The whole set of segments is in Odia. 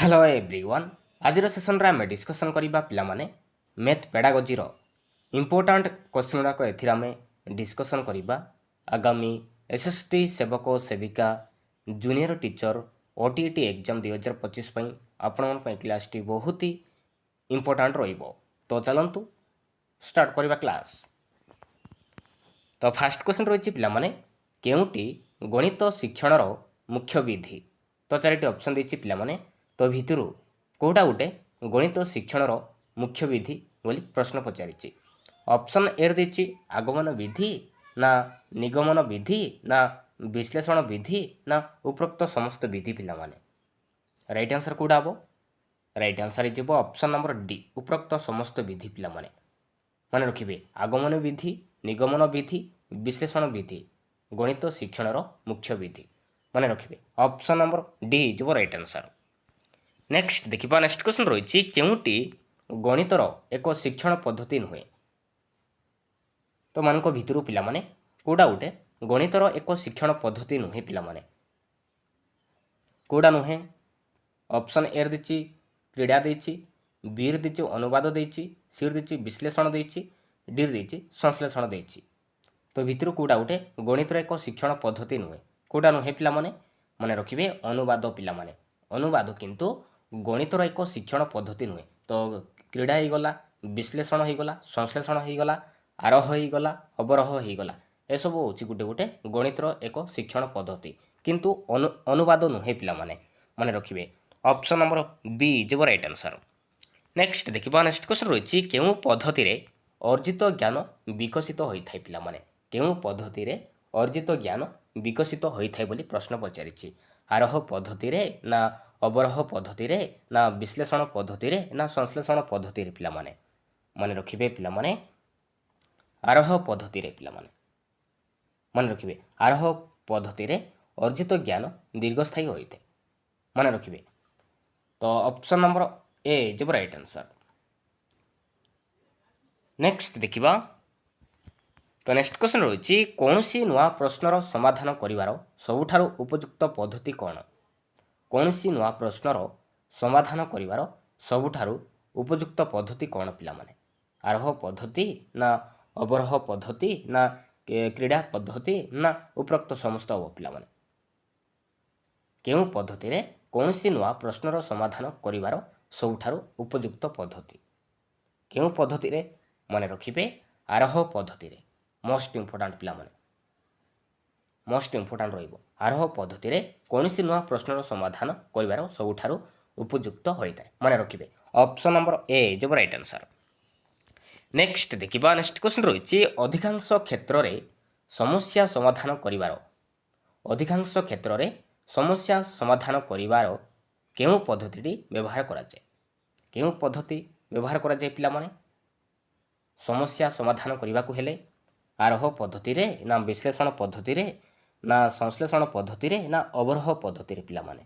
हेलो एवरीवन आज सेसन रे आम डिस्कसन करबा पिला माने मैथ पेडागोजी रो इंपोर्टेंट क्वेश्चन गुड़ाक एमे डिस्कसन करबा आगामी एसएसटी सेवक सेविका जूनियर टीचर ओटीटी एग्जाम 2025 आपण क्लास टी बहुत ही इंपोर्टेंट रहिबो। तो चलंतु स्टार्ट करबा क्लास। तो फास्ट क्वेश्चन रही पिला माने केउटी गणित शिक्षण रो मुख्य विधि। तो चारिटी ऑप्शन देछि पिला माने तो भितरु कोटा गोटे गणित शिक्षण मुख्य विधि बोली प्रश्न पचारि। ऑप्शन ए देछि आगमन विधि ना निगमन विधि ना विश्लेषण विधि ना उपरोक्त समस्त विधि पिला माने राइट आंसर कोडा हबो। राइट आंसर इजिबो ऑप्शन नंबर डी उपरोक्त समस्त विधि पिला माने माने रखिबे आगमन विधि निगमन विधि विश्लेषण विधि गणित शिक्षण मुख्य विधि माने रखिबे ऑप्शन नंबर डी इजिबो राइट आंसर। नेक्स्ट देखिबा नेक्स्ट क्वेश्चन रही केउटी गणितर एक शिक्षण पद्धति नुहे। तो मान भितर पिला माने कोडा गोटे गणितर एक शिक्षण पद्धति नुहे पिला माने कोडा नुहे। ऑप्शन ए देछि क्रीड़ा देछि बी देछि अनुवाद देछि सी देछि विश्लेषण देछि डी देछि संश्लेषण देछि। तो भितर कोडा गोटे गणितर एक शिक्षण पद्धति नुहे कोडा नुहे पिला माने माने रखिबे अनुवाद पिला माने अनुवाद किंतु गणितर एक शिक्षण पद्धति नुहे। तो क्रीड़ा हो गला विश्लेषण हो गला संश्लेषण हो गला आरोह हो गला अवरोह हो गला ए सब होची गोटे गोटे गणितर एक शिक्षण पद्धति किंतु अनुवाद नुहे पिला माने माने रखिबे option number B is right answer. Next देखिबा नेक्स्ट क्वेश्चन रही केउ पद्धति रे अर्जित ज्ञान विकसित होइथाय पिला माने केउ पद्धति रे अर्जित ज्ञान विकसित होइथाय बोली प्रश्न पचारिछि। आरोह पद्धति रे ना अवरोह पद्धति रे ना विश्लेषण पद्धति रे ना संश्लेषण पद्धति रे पिला माने माने रखिबे पिला माने आरोह पद्धति रे पिला माने रखिबे आरोह पद्धति रे अर्जित ज्ञान दीर्घस्थायी होइते माने रखिबे। तो option number A is right answer. Next देखिबा तो नेक्स्ट क्वेश्चन रही कौनसी नुआ प्रश्नर समाधान करिवार सबुठारु उपयुक्त पद्धति कौन। कौनसी नुआ प्रश्नर समाधान करिवार सबुठारु उपयुक्त पद्धति कौन पिला माने आरोह पद्धति ना अवरोह पद्धति ना क्रीड़ा पद्धति ना उपरोक्त समस्त पिला माने केउ पद्धति रे कौनसी नुआ प्रश्नर समाधान करिवार सबुठारु उपयुक्त पद्धति केउ पद्धति रे माने रखिबे आरोह पद्धति रे मोस्ट इंपोर्टेंट पिला माने मोस्ट इंपोर्टेंट रहिबो आरोह पद्धति रे कौनसी नुआ प्रश्नर समाधान करिवार सबुठारु उपयुक्त होइताय माने रखिबे option number A is right answer. Next देखिबा नेक्स्ट क्वेश्चन रही अधिकांश क्षेत्र रे समस्या समाधान करिवार अधिकांश क्षेत्र रे समस्या समाधान करिवार केउ पद्धति व्यवहार करा जाय केउ पद्धति व्यवहार करा जाय पिला माने समस्या समाधान करने को हेले आरोह पद्धति रे ना विश्लेषण पद्धति रे ना संश्लेषण पद्धति रे ना अवरोह पद्धति रे पिला माने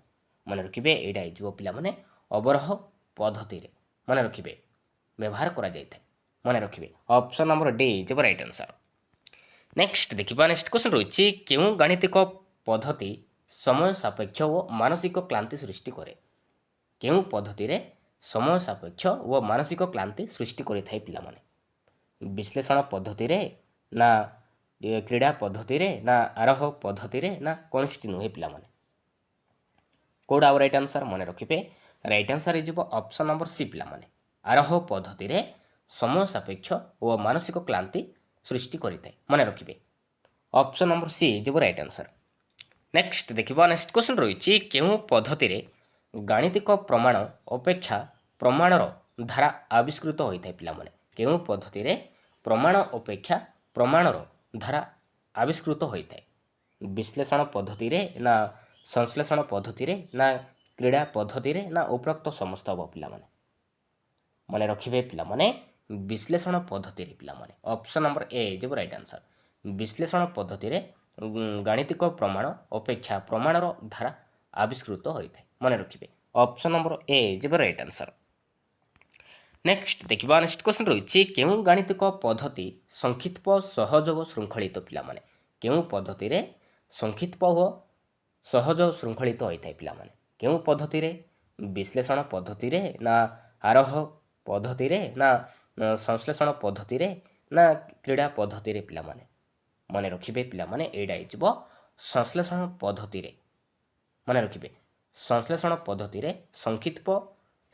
माने रखिबे एडा इजो पिला माने अवरोह पद्धति रे माने रखिबे व्यवहार करा जायते माने रखिबे option number D is right answer. Next देखिबा नेक्स्ट क्वेश्चन रही केउ गाणितिक पद्धति समय सापेक्ष और मानसिक क्लांति सृष्टि करे केउ पद्धति रे समय सापेक्ष और मानसिक क्लांति सृष्टि करिथाय पिला माने विश्लेषण पद्धति रे ना क्रीड़ा पद्धति रे ना आरोह पद्धति रे ना कौनसी नुहे पिला माने कोड आवर राइट आंसर माने रखिबे राइट आंसर इजिबो ऑप्शन नंबर सी पिला माने आरोह पद्धति रे समय सापेक्ष और मानसिक क्लांति सृष्टि करिथाय माने रखिबे ऑप्शन नंबर सी इजिबो राइट आंसर। नेक्स्ट देखिबा नेक्स्ट क्वेश्चन रही केउ पद्धति रे गाणितिक प्रमाण अपेक्षा प्रमाणर धारा आविष्कृत होइथाय पिला माने केउ पद्धति रे प्रमाण अपेक्षा प्रमाणर धारा आविष्कृत होइथाय विश्लेषण पद्धति रे ना संश्लेषण पद्धति रे ना क्रीड़ा पद्धति रे ना उपरोक्त समस्त पिला माने माने रखिबे पिला माने विश्लेषण पद्धति रे पिला माने option number A is right answer. विश्लेषण पद्धति रे गाणितिक प्रमाण अपेक्षा प्रमाणर धारा आविष्कृत होइथाय माने रखिबे option number A is right answer. Next देखिबा नेक्स्ट क्वेश्चन रही केउ गाणितिक पद्धति संक्षिप्त सहज और श्रृंखलित पिला माने केउ पद्धति रे संक्षिप्त और सहज श्रृंखलित होइथाय पिला माने केउ पद्धति रे ବିଶ୍ଳେଷଣ ପଦ୍ଧତିରେ ନା ଆରୋହ ପଦ୍ଧତିରେ ନା ସଂଶ୍ଳେଷଣ ପଦ୍ଧତିରେ ନା କ୍ରୀଡ଼ା ପଦ୍ଧତିରେ ପିଲାମାନେ ମନେ ରଖିବେ ପିଲାମାନେ ଏଇଟା ହେଇଯିବ ସଂଶ୍ଳେଷଣ ପଦ୍ଧତିରେ ମନେ ରଖିବେ ସଂଶ୍ଳେଷଣ ପଦ୍ଧତିରେ ସଂକ୍ଷିପ୍ତ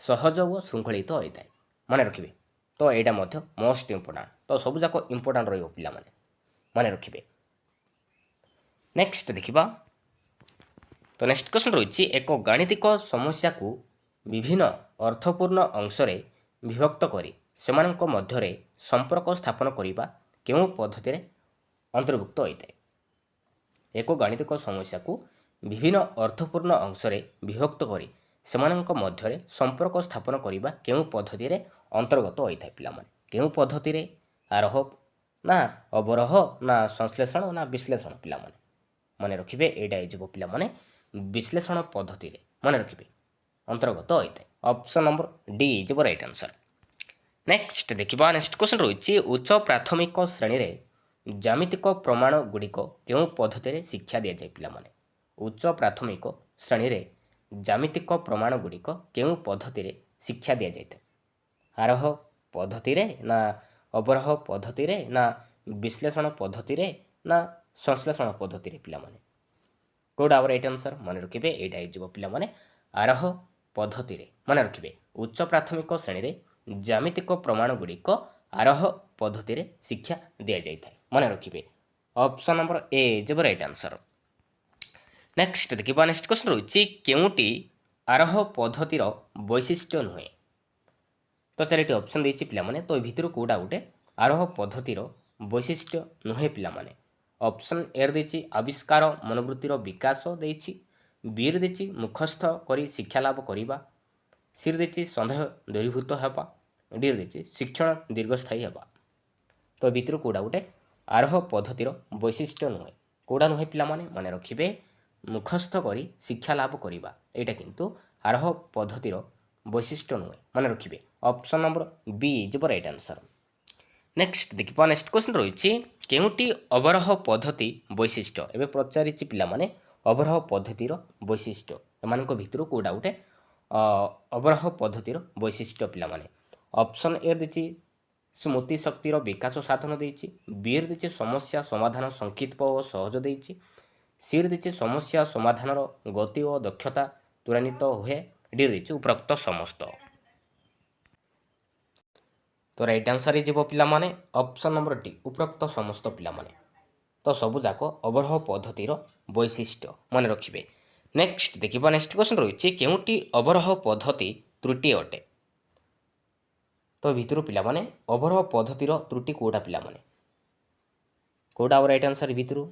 ସହଜ ଓ ଶୃଙ୍ଖଳିତ ହୋଇଥାଏ ମନେ ରଖିବେ ତ ଏଇଟା ମଧ୍ୟ ମୋଷ୍ଟ ଇମ୍ପୋର୍ଟାଣ୍ଟ ତ ସବୁଯାକ ଇମ୍ପୋର୍ଟାଣ୍ଟ ରହିବ ପିଲାମାନେ ମନେ ରଖିବେ। ନେକ୍ସଟ ଦେଖିବା ତ ନେକ୍ସଟ କ୍ୱେଶ୍ଚନ୍ ରହିଛି ଏକ ଗାଣିତିକ ସମସ୍ୟାକୁ ବିଭିନ୍ନ ଅର୍ଥପୂର୍ଣ୍ଣ ଅଂଶରେ ବିଭକ୍ତ କରି ସେମାନଙ୍କ ମଧ୍ୟରେ ସମ୍ପର୍କ ସ୍ଥାପନ କରିବା କେଉଁ ପଦ୍ଧତିରେ ଅନ୍ତର୍ଭୁକ୍ତ ହୋଇଥାଏ। ଏକ ଗାଣିତିକ ସମସ୍ୟାକୁ ବିଭିନ୍ନ ଅର୍ଥପୂର୍ଣ୍ଣ ଅଂଶରେ ବିଭକ୍ତ କରି ସେମାନଙ୍କ ମଧ୍ୟରେ ସମ୍ପର୍କ ସ୍ଥାପନ କରିବା କେଉଁ ପଦ୍ଧତିରେ ଅନ୍ତର୍ଗତ ହୋଇଥାଏ ପିଲାମାନେ କେଉଁ ପଦ୍ଧତିରେ ଆରୋହ ନା ଅବରୋହ ନା ସଂଶ୍ଳେଷଣ ନା ବିଶ୍ଳେଷଣ ପିଲାମାନେ ମନେ ରଖିବେ ଏଇଟା ହେଇଯିବ ପିଲାମାନେ ବିଶ୍ଳେଷଣ ପଦ୍ଧତିରେ ମନେ ରଖିବେ ଅନ୍ତର୍ଗତ ହୋଇଥାଏ ଅପସନ୍ ନମ୍ବର ଡି ହେଇଯିବ ରାଇଟ୍ ଆନ୍ସର। ନେକ୍ସଟ ଦେଖିବା ନେକ୍ସଟ କ୍ୱେଶ୍ଚନ୍ ରହିଛି ଉଚ୍ଚ ପ୍ରାଥମିକ ଶ୍ରେଣୀରେ ଜ୍ୟାମିତିକ ପ୍ରମାଣ ଗୁଡ଼ିକ କେଉଁ ପଦ୍ଧତିରେ ଶିକ୍ଷା ଦିଆଯାଏ ପିଲାମାନେ ଉଚ୍ଚ ପ୍ରାଥମିକ ଶ୍ରେଣୀରେ ଜ୍ୟାମିତିକ ପ୍ରମାଣ ଗୁଡ଼ିକ କେଉଁ ପଦ୍ଧତିରେ ଶିକ୍ଷା ଦିଆଯାଇଥାଏ ଆରୋହ ପଦ୍ଧତିରେ ନା ଅବରୋହ ପଦ୍ଧତିରେ ନା ବିଶ୍ଳେଷଣ ପଦ୍ଧତିରେ ନା ସଂଶ୍ଳେଷଣ ପଦ୍ଧତିରେ ପିଲାମାନେ କୋଉଟା ଆମର ଏଇଟା ଆନ୍ସର ମନେ ରଖିବେ ଏଇଟା ହେଇଯିବ ପିଲାମାନେ ଆରୋହ ପଦ୍ଧତିରେ ମନେ ରଖିବେ ଉଚ୍ଚ ପ୍ରାଥମିକ ଶ୍ରେଣୀରେ ଜ୍ୟାମିତିକ ପ୍ରମାଣ ଗୁଡ଼ିକ ଆରୋହ ପଦ୍ଧତିରେ ଶିକ୍ଷା ଦିଆଯାଇଥାଏ ମନେ ରଖିବେ ଅପସନ୍ ନମ୍ବର ଏ ହେଇଯିବ ରାଇଟ୍ ଆନ୍ସର। ନେକ୍ସଟ ଦେଖିବା ନେକ୍ସଟ କ୍ୱେଶ୍ଚନ୍ ରହିଛି କେଉଁଟି ଆରୋହ ପଦ୍ଧତିର ବୈଶିଷ୍ଟ୍ୟ ନୁହେଁ ତ ଚାରିଟି ଅପସନ୍ ଦେଇଛି ପିଲାମାନେ ତ ଏ ଭିତରୁ କେଉଁଟା ଗୋଟେ ଆରୋହ ପଦ୍ଧତିର ବୈଶିଷ୍ଟ୍ୟ ନୁହେଁ ପିଲାମାନେ ଅପସନ୍ ଏରେ ଦେଇଛି ଆବିଷ୍କାର ମନୋବୃତ୍ତିର ବିକାଶ ଦେଇଛି ବିରେ ଦେଇଛି ମୁଖସ୍ଥ କରି ଶିକ୍ଷା ଲାଭ କରିବା ସିରେ ଦେଇଛି ସନ୍ଦେହ ଦୂରୀଭୂତ ହେବା ଡିରେ ଦେଇଛି ଶିକ୍ଷଣ ଦୀର୍ଘସ୍ଥାୟୀ ହେବା ତ ଏ ଭିତରୁ କେଉଁଟା ଗୋଟେ ଆରୋହ ପଦ୍ଧତିର ବୈଶିଷ୍ଟ୍ୟ ନୁହେଁ କେଉଁଟା ନୁହେଁ ପିଲାମାନେ ମନେ ରଖିବେ ମୁଖସ୍ଥ କରି ଶିକ୍ଷା ଲାଭ କରିବା ଏଇଟା କିନ୍ତୁ ଆରୋହ ପଦ୍ଧତିର ବୈଶିଷ୍ଟ୍ୟ ନୁହେଁ ମନେ ରଖିବେ ଅପସନ୍ ନମ୍ବର ବି ଯିବ ରାଇଟ୍ ଆନ୍ସର। ନେକ୍ସଟ ଦେଖିବା ନେକ୍ସଟ କ୍ୱେଶ୍ଚନ୍ ରହିଛି କେଉଁଟି ଅବରୋହ ପଦ୍ଧତି ବୈଶିଷ୍ଟ୍ୟ ଏବେ ପଚାରିଛି ପିଲାମାନେ ଅବରୋହ ପଦ୍ଧତିର ବୈଶିଷ୍ଟ୍ୟ ଏମାନଙ୍କ ଭିତରୁ କେଉଁଟା ଗୋଟେ ଅବରୋହ ପଦ୍ଧତିର ବୈଶିଷ୍ଟ୍ୟ ପିଲାମାନେ ଅପସନ୍ ଏ ଦେଇଛି ସ୍ମୃତି ଶକ୍ତିର ବିକାଶ ସାଧନ ଦେଇଛି ବିରେ ଦେଇଛି ସମସ୍ୟା ସମାଧାନ ସଂକ୍ଷିପ୍ତ ଓ ସହଜ ଦେଇଛି ସିରେ ଦେଇଛି ସମସ୍ୟା ସମାଧାନର ଗତି ଓ ଦକ୍ଷତା ତ୍ୱରାନ୍ୱିତ ହୁଏ ଡିରେ ଦେଇଛି ଉପରୋକ୍ତ ସମସ୍ତ ତ ରାଇଟ୍ ଆନ୍ସର ହେଇଯିବ ପିଲାମାନେ ଅପସନ୍ ନମ୍ବର ଡି ଉପରୋକ୍ତ ସମସ୍ତ ପିଲାମାନେ ତ ସବୁଯାକ ଅବରୋହ ପଦ୍ଧତିର ବୈଶିଷ୍ଟ୍ୟ ମନେ ରଖିବେ। ନେକ୍ସଟ ଦେଖିବା ନେକ୍ସଟ କ୍ୱେଶ୍ଚନ୍ ରହିଛି କେଉଁଟି ଅବରୋହ ପଦ୍ଧତି ତ୍ରୁଟି ଅଟେ ତ ଭିତରୁ ପିଲାମାନେ ଅବରୋହ ପଦ୍ଧତିର ତ୍ରୁଟି କେଉଁଟା ପିଲାମାନେ କେଉଁଟା ଆଉ ରାଇଟ୍ ଆନ୍ସର ଭିତରୁ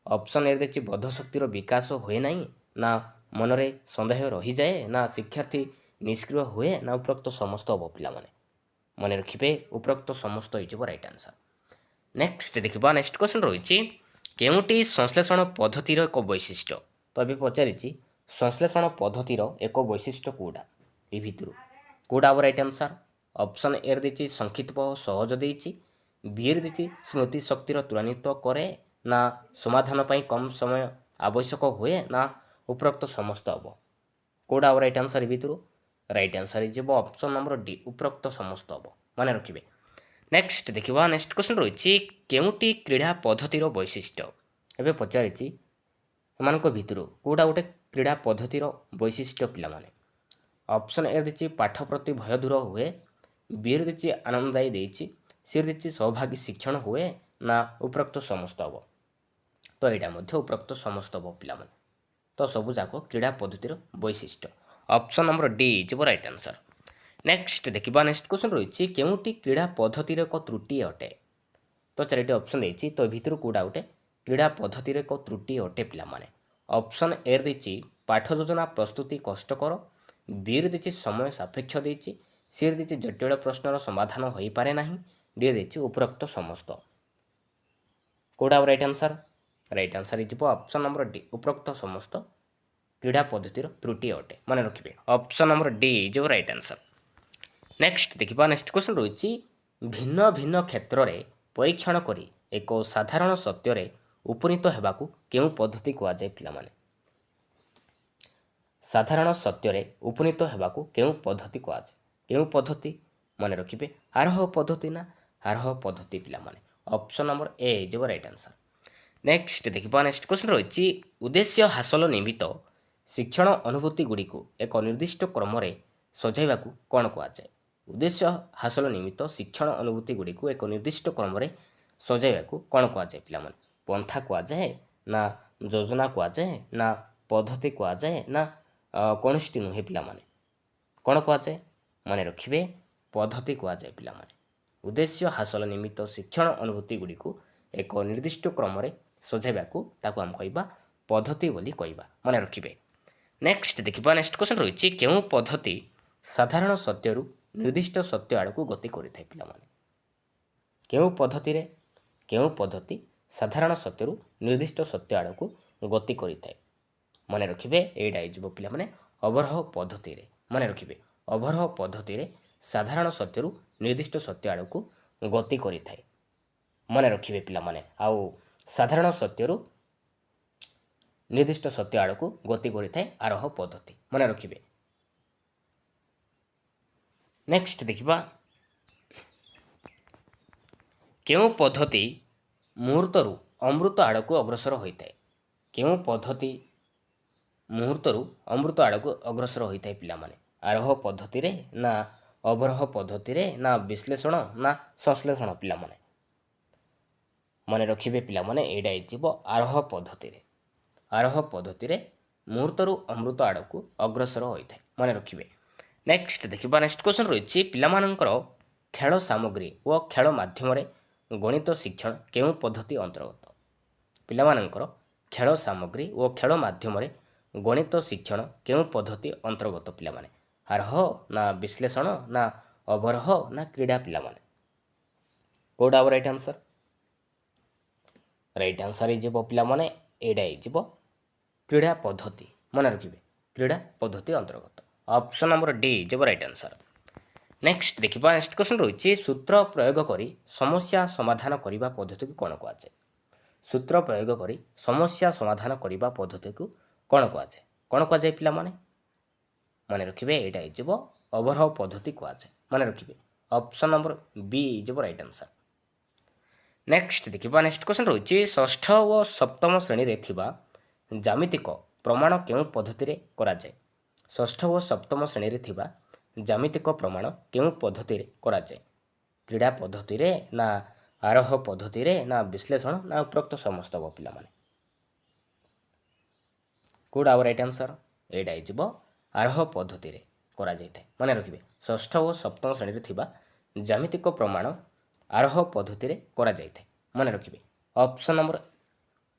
ଅପସନ୍ ଏ ଦେଇଛି ବୋଧ ଶକ୍ତିର ବିକାଶ ହୁଏ ନାହିଁ ନା ମନରେ ସନ୍ଦେହ ରହିଯାଏ ନା ଶିକ୍ଷାର୍ଥୀ ନିଷ୍କ୍ରିୟ ହୁଏ ନା ଉପରୋକ୍ତ ସମସ୍ତ ହେବ ପିଲାମାନେ ମନେ ରଖିବେ ଉପରୋକ୍ତ ସମସ୍ତ ହେଇଯିବ ରାଇଟ୍ ଆନ୍ସର। ନେକ୍ସଟ ଦେଖିବା ନେକ୍ସଟ କ୍ୱେଶ୍ଚନ୍ ରହିଛି କେଉଁଟି ସଂଶ୍ଳେଷଣ ପଦ୍ଧତିର ଏକ ବୈଶିଷ୍ଟ୍ୟ ତ ଏବେ ପଚାରିଛି ସଂଶ୍ଳେଷଣ ପଦ୍ଧତିର ଏକ ବୈଶିଷ୍ଟ୍ୟ କେଉଁଟା ଏ ଭିତରୁ କେଉଁଟା ହେବ ରାଇଟ୍ ଆନ୍ସର ଅପସନ୍ ଏ ଦେଇଛି ସଂକ୍ଷିପ୍ତ ସହଜ ଦେଇଛି ବିରେ ଦେଇଛି ସ୍ମୃତି ଶକ୍ତିର ତ୍ୱରାନ୍ୱିତ କରେ ନା ସମାଧାନ ପାଇଁ କମ୍ ସମୟ ଆବଶ୍ୟକ ହୁଏ ନା ଉପରୋକ୍ତ ସମସ୍ତ ହେବ କେଉଁଟା ହେବ ରାଇଟ୍ ଆନ୍ସର ଭିତରୁ ରାଇଟ୍ ଆନ୍ସର ହେଇଯିବ ଅପସନ୍ ନମ୍ବର ଡି ଉପରୋକ୍ତ ସମସ୍ତ ହେବ ମନେ ରଖିବେ। ନେକ୍ସଟ ଦେଖିବା ନେକ୍ସଟ କ୍ୱେଶ୍ଚନ୍ ରହିଛି କେଉଁଟି କ୍ରୀଡ଼ା ପଦ୍ଧତିର ବୈଶିଷ୍ଟ୍ୟ ଏବେ ପଚାରିଛି ଏମାନଙ୍କ ଭିତରୁ କେଉଁଟା ଗୋଟେ କ୍ରୀଡ଼ା ପଦ୍ଧତିର ବୈଶିଷ୍ଟ୍ୟ ପିଲାମାନେ ଅପସନ୍ ଏ ଦେଇଛି ପାଠ ପ୍ରତି ଭୟ ଦୂର ହୁଏ ବିରେ ଦେଇଛି ଆନନ୍ଦଦାୟୀ ଦେଇଛି ସିରେ ଦେଇଛି ସୌଭାଗୀ ଶିକ୍ଷଣ ହୁଏ ନା ଉପରୋକ୍ତ ସମସ୍ତ ହେବ ତ ଏଇଟା ମଧ୍ୟ ଉପରୋକ୍ତ ସମସ୍ତ ହେବ ପିଲାମାନେ ତ ସବୁଯାକ କ୍ରୀଡ଼ା ପଦ୍ଧତିର ବୈଶିଷ୍ଟ୍ୟ ଅପସନ୍ ନମ୍ବର ଡି ଯିବ ରାଇଟ୍ ଆନ୍ସର। ନେକ୍ସଟ ଦେଖିବା ନେକ୍ସଟ କ୍ୱେଶ୍ଚନ୍ ରହିଛି କେଉଁଟି କ୍ରୀଡ଼ା ପଦ୍ଧତିର ଏକ ତ୍ରୁଟି ଅଟେ ତ ଚାରିଟି ଅପସନ୍ ଦେଇଛି ତ ଭିତରୁ କେଉଁଟା ଗୋଟେ କ୍ରୀଡ଼ା ପଦ୍ଧତିର ଏକ ତ୍ରୁଟି ଅଟେ ପିଲାମାନେ ଅପସନ୍ ଏ ଦେଇଛି ପାଠ ଯୋଜନା ପ୍ରସ୍ତୁତି କଷ୍ଟକର ବିରେ ଦେଇଛି ସମୟ ସାପେକ୍ଷ ଦେଇଛି ସିରେ ଦେଇଛି ଜଟିଳ ପ୍ରଶ୍ନର ସମାଧାନ ହୋଇପାରେ ନାହିଁ ଡିରେ ଦେଇଛି ଉପରୋକ୍ତ ସମସ୍ତ କେଉଁଟା ରାଇଟ୍ ଆନ୍ସର ରାଇଟ୍ ଆନ୍ସର ହେଇଯିବ ଅପସନ୍ ନମ୍ବର ଡି ଉପରୋକ୍ତ ସମସ୍ତ କ୍ରୀଡ଼ା ପଦ୍ଧତିର ତ୍ରୁଟି ଅଟେ ମନେ ରଖିବେ ଅପସନ୍ ନମ୍ବର ଡି ହେଇଯିବ ରାଇଟ୍ ଆନ୍ସର। ନେକ୍ସଟ ଦେଖିବା ନେକ୍ସଟ କ୍ୱେଶ୍ଚନ୍ ରହିଛି ଭିନ୍ନ ଭିନ୍ନ କ୍ଷେତ୍ରରେ ପରୀକ୍ଷଣ କରି ଏକ ସାଧାରଣ ସତ୍ୟରେ ଉପନୀତ ହେବାକୁ କେଉଁ ପଦ୍ଧତି କୁହାଯାଏ ପିଲାମାନେ ସାଧାରଣ ସତ୍ୟରେ ଉପନୀତ ହେବାକୁ କେଉଁ ପଦ୍ଧତି କୁହାଯାଏ? କେଉଁ ପଦ୍ଧତି? ମନେ ରଖିବେ ଆରୋହ ପଦ୍ଧତି ନା ଆରୋହ ପଦ୍ଧତି ପିଲାମାନେ। ଅପସନ୍ ନମ୍ବର ଏ ଯିବ ରାଇଟ୍ ଆନ୍ସର। ନେକ୍ସଟ ଦେଖିବା ନେକ୍ସଟ କ୍ୱେଶ୍ଚନ୍ ରହିଛି ଉଦ୍ଦେଶ୍ୟ ହାସଲ ନିମିତ୍ତ ଶିକ୍ଷଣ ଅନୁଭୂତି ଗୁଡ଼ିକୁ ଏକ ନିର୍ଦ୍ଦିଷ୍ଟ କ୍ରମରେ ସଜାଇବାକୁ କ'ଣ କୁହାଯାଏ? ଉଦ୍ଦେଶ୍ୟ ହାସଲ ନିମିତ୍ତ ଶିକ୍ଷଣ ଅନୁଭୂତି ଗୁଡ଼ିକୁ ଏକ ନିର୍ଦ୍ଦିଷ୍ଟ କ୍ରମରେ ସଜାଇବାକୁ କ'ଣ କୁହାଯାଏ ପିଲାମାନେ? ପନ୍ଥା କୁହାଯାଏ ନା ଯୋଜନା କୁହାଯାଏ ନା ପଦ୍ଧତି କୁହାଯାଏ ନା କୌଣସିଟି ନୁହେଁ ପିଲାମାନେ? କ'ଣ କୁହାଯାଏ? ମନେ ରଖିବେ ପଦ୍ଧତି କୁହାଯାଏ ପିଲାମାନେ। ଉଦ୍ଦେଶ୍ୟ ହାସଲ ନିମିତ୍ତ ଶିକ୍ଷଣ ଅନୁଭୂତି ଗୁଡ଼ିକୁ ଏକ ନିର୍ଦ୍ଦିଷ୍ଟ କ୍ରମରେ ସଜାଇବାକୁ ତାକୁ ଆମେ କହିବା ପଦ୍ଧତି ବୋଲି କହିବା। ମନେ ରଖିବେ। ନେକ୍ସଟ ଦେଖିବା ନେକ୍ସଟ କ୍ୱେଶ୍ଚନ୍ ରହିଛି କେଉଁ ପଦ୍ଧତି ସାଧାରଣ ସତ୍ୟରୁ ନିର୍ଦ୍ଦିଷ୍ଟ ସତ୍ୟ ଆଡ଼କୁ ଗତି କରିଥାଏ ପିଲାମାନେ? କେଉଁ ପଦ୍ଧତି ସାଧାରଣ ସତ୍ୟରୁ ନିର୍ଦ୍ଦିଷ୍ଟ ସତ୍ୟ ଆଡ଼କୁ ଗତି କରିଥାଏ? ମନେ ରଖିବେ ଏଇଟା ହେଇଯିବ ପିଲାମାନେ ଅବରୋହ ପଦ୍ଧତିରେ। ମନେ ରଖିବେ ଅବରୋହ ପଦ୍ଧତିରେ ସାଧାରଣ ସତ୍ୟରୁ ନିର୍ଦ୍ଦିଷ୍ଟ ସତ୍ୟ ଆଡ଼କୁ ଗତି କରିଥାଏ। ମନେ ରଖିବେ ପିଲାମାନେ ଆଉ ସାଧାରଣ ସତ୍ୟରୁ ନିର୍ଦ୍ଦିଷ୍ଟ ସତ୍ୟ ଆଡ଼କୁ ଗତି କରିଥାଏ ଆରୋହ ପଦ୍ଧତି। ମନେ ରଖିବେ। ନେକ୍ସଟ ଦେଖିବା କେଉଁ ପଦ୍ଧତି ମୁହୂର୍ତ୍ତରୁ ଅମୃତ ଆଡ଼କୁ ଅଗ୍ରସର ହୋଇଥାଏ? କେଉଁ ପଦ୍ଧତି ମୁହୂର୍ତ୍ତରୁ ଅମୃତ ଆଡ଼କୁ ଅଗ୍ରସର ହୋଇଥାଏ ପିଲାମାନେ? ଆରୋହ ପଦ୍ଧତିରେ ନା ଅବରୋହ ପଦ୍ଧତିରେ ନା ବିଶ୍ଳେଷଣ ନା ସଂଶ୍ଳେଷଣ ପିଲାମାନେ? ମନେ ରଖିବେ ପିଲାମାନେ ଏଇଟା ହେଇଯିବ ଆରୋହ ପଦ୍ଧତିରେ। ଆରୋହ ପଦ୍ଧତିରେ ମୁହୂର୍ତ୍ତରୁ ଅମୃତ ଆଡ଼କୁ ଅଗ୍ରସର ହୋଇଥାଏ। ମନେ ରଖିବେ। ନେକ୍ସଟ ଦେଖିବା ନେକ୍ସଟ କ୍ୱେଶ୍ଚନ୍ ରହିଛି ପିଲାମାନଙ୍କର ଖେଳ ସାମଗ୍ରୀ ଓ ଖେଳ ମାଧ୍ୟମରେ ଗଣିତ ଶିକ୍ଷଣ କେଉଁ ପଦ୍ଧତି ଅନ୍ତର୍ଗତ? ପିଲାମାନଙ୍କର ଖେଳ ସାମଗ୍ରୀ ଓ ଖେଳ ମାଧ୍ୟମରେ ଗଣିତ ଶିକ୍ଷଣ କେଉଁ ପଦ୍ଧତି ଅନ୍ତର୍ଗତ ପିଲାମାନେ? ଆରୋହ ନା ବିଶ୍ଳେଷଣ ନା ଅବରୋହ ନା କ୍ରୀଡ଼ା ପିଲାମାନେ? କେଉଁଟା ହେବ ରାଇଟ୍ ଆନ୍ସର? ରାଇଟ୍ ଆନ୍ସର ହେଇଯିବ ପିଲାମାନେ ଏଇଟା ହେଇଯିବ କ୍ରୀଡ଼ା ପଦ୍ଧତି। ମନେ ରଖିବେ କ୍ରୀଡ଼ା ପଦ୍ଧତି ଅନ୍ତର୍ଗତ। ଅପସନ୍ ନମ୍ବର ଡି ଯିବ ରାଇଟ୍ ଆନ୍ସର। ନେକ୍ସଟ ଦେଖିବା ନେକ୍ସଟ କ୍ୱେଶ୍ଚନ୍ ରହିଛି ସୂତ୍ର ପ୍ରୟୋଗ କରି ସମସ୍ୟା ସମାଧାନ କରିବା ପଦ୍ଧତିକୁ କ'ଣ କୁହାଯାଏ? ସୂତ୍ର ପ୍ରୟୋଗ କରି ସମସ୍ୟା ସମାଧାନ କରିବା ପଦ୍ଧତିକୁ କ'ଣ କୁହାଯାଏ? କ'ଣ କୁହାଯାଏ ପିଲାମାନେ? ମନେ ରଖିବେ ଏଇଟା ହେଇଯିବ ଅବରୋହ ପଦ୍ଧତି କୁହାଯାଏ। ମନେ ରଖିବେ ଅପସନ୍ ନମ୍ବର ବି ହେଇଯିବ ରାଇଟ୍ ଆନ୍ସର। ନେକ୍ସଟ ଦେଖିବା ନେକ୍ସଟ କ୍ୱେଶ୍ଚନ୍ ରହିଛି ଷଷ୍ଠ ଓ ସପ୍ତମ ଶ୍ରେଣୀରେ ଥିବା ଜ୍ୟାମିତିକ ପ୍ରମାଣ କେଉଁ ପଦ୍ଧତିରେ କରାଯାଏ? ଷଷ୍ଠ ଓ ସପ୍ତମ ଶ୍ରେଣୀରେ ଥିବା ଜ୍ୟାମିତିକ ପ୍ରମାଣ କେଉଁ ପଦ୍ଧତିରେ କରାଯାଏ? କ୍ରୀଡ଼ା ପଦ୍ଧତିରେ ନା ଆରୋହ ପଦ୍ଧତିରେ ନା ବିଶ୍ଳେଷଣ ନା ଉପରୋକ୍ତ ସମସ୍ତ ହେବ ପିଲାମାନେ? କେଉଁଟା ହେବ ରାଇଟ୍ ଆନ୍ସର? ଏଇଟା ହେଇଯିବ ଆରୋହ ପଦ୍ଧତିରେ କରାଯାଇଥାଏ। ମନେ ରଖିବେ ଷଷ୍ଠ ଓ ସପ୍ତମ ଶ୍ରେଣୀରେ ଥିବା ଜ୍ୟାମିତିକ ପ୍ରମାଣ ଆରୋହ ପଦ୍ଧତିରେ କରାଯାଇଥାଏ। ମନେ ରଖିବେ ଅପସନ୍ ନମ୍ବର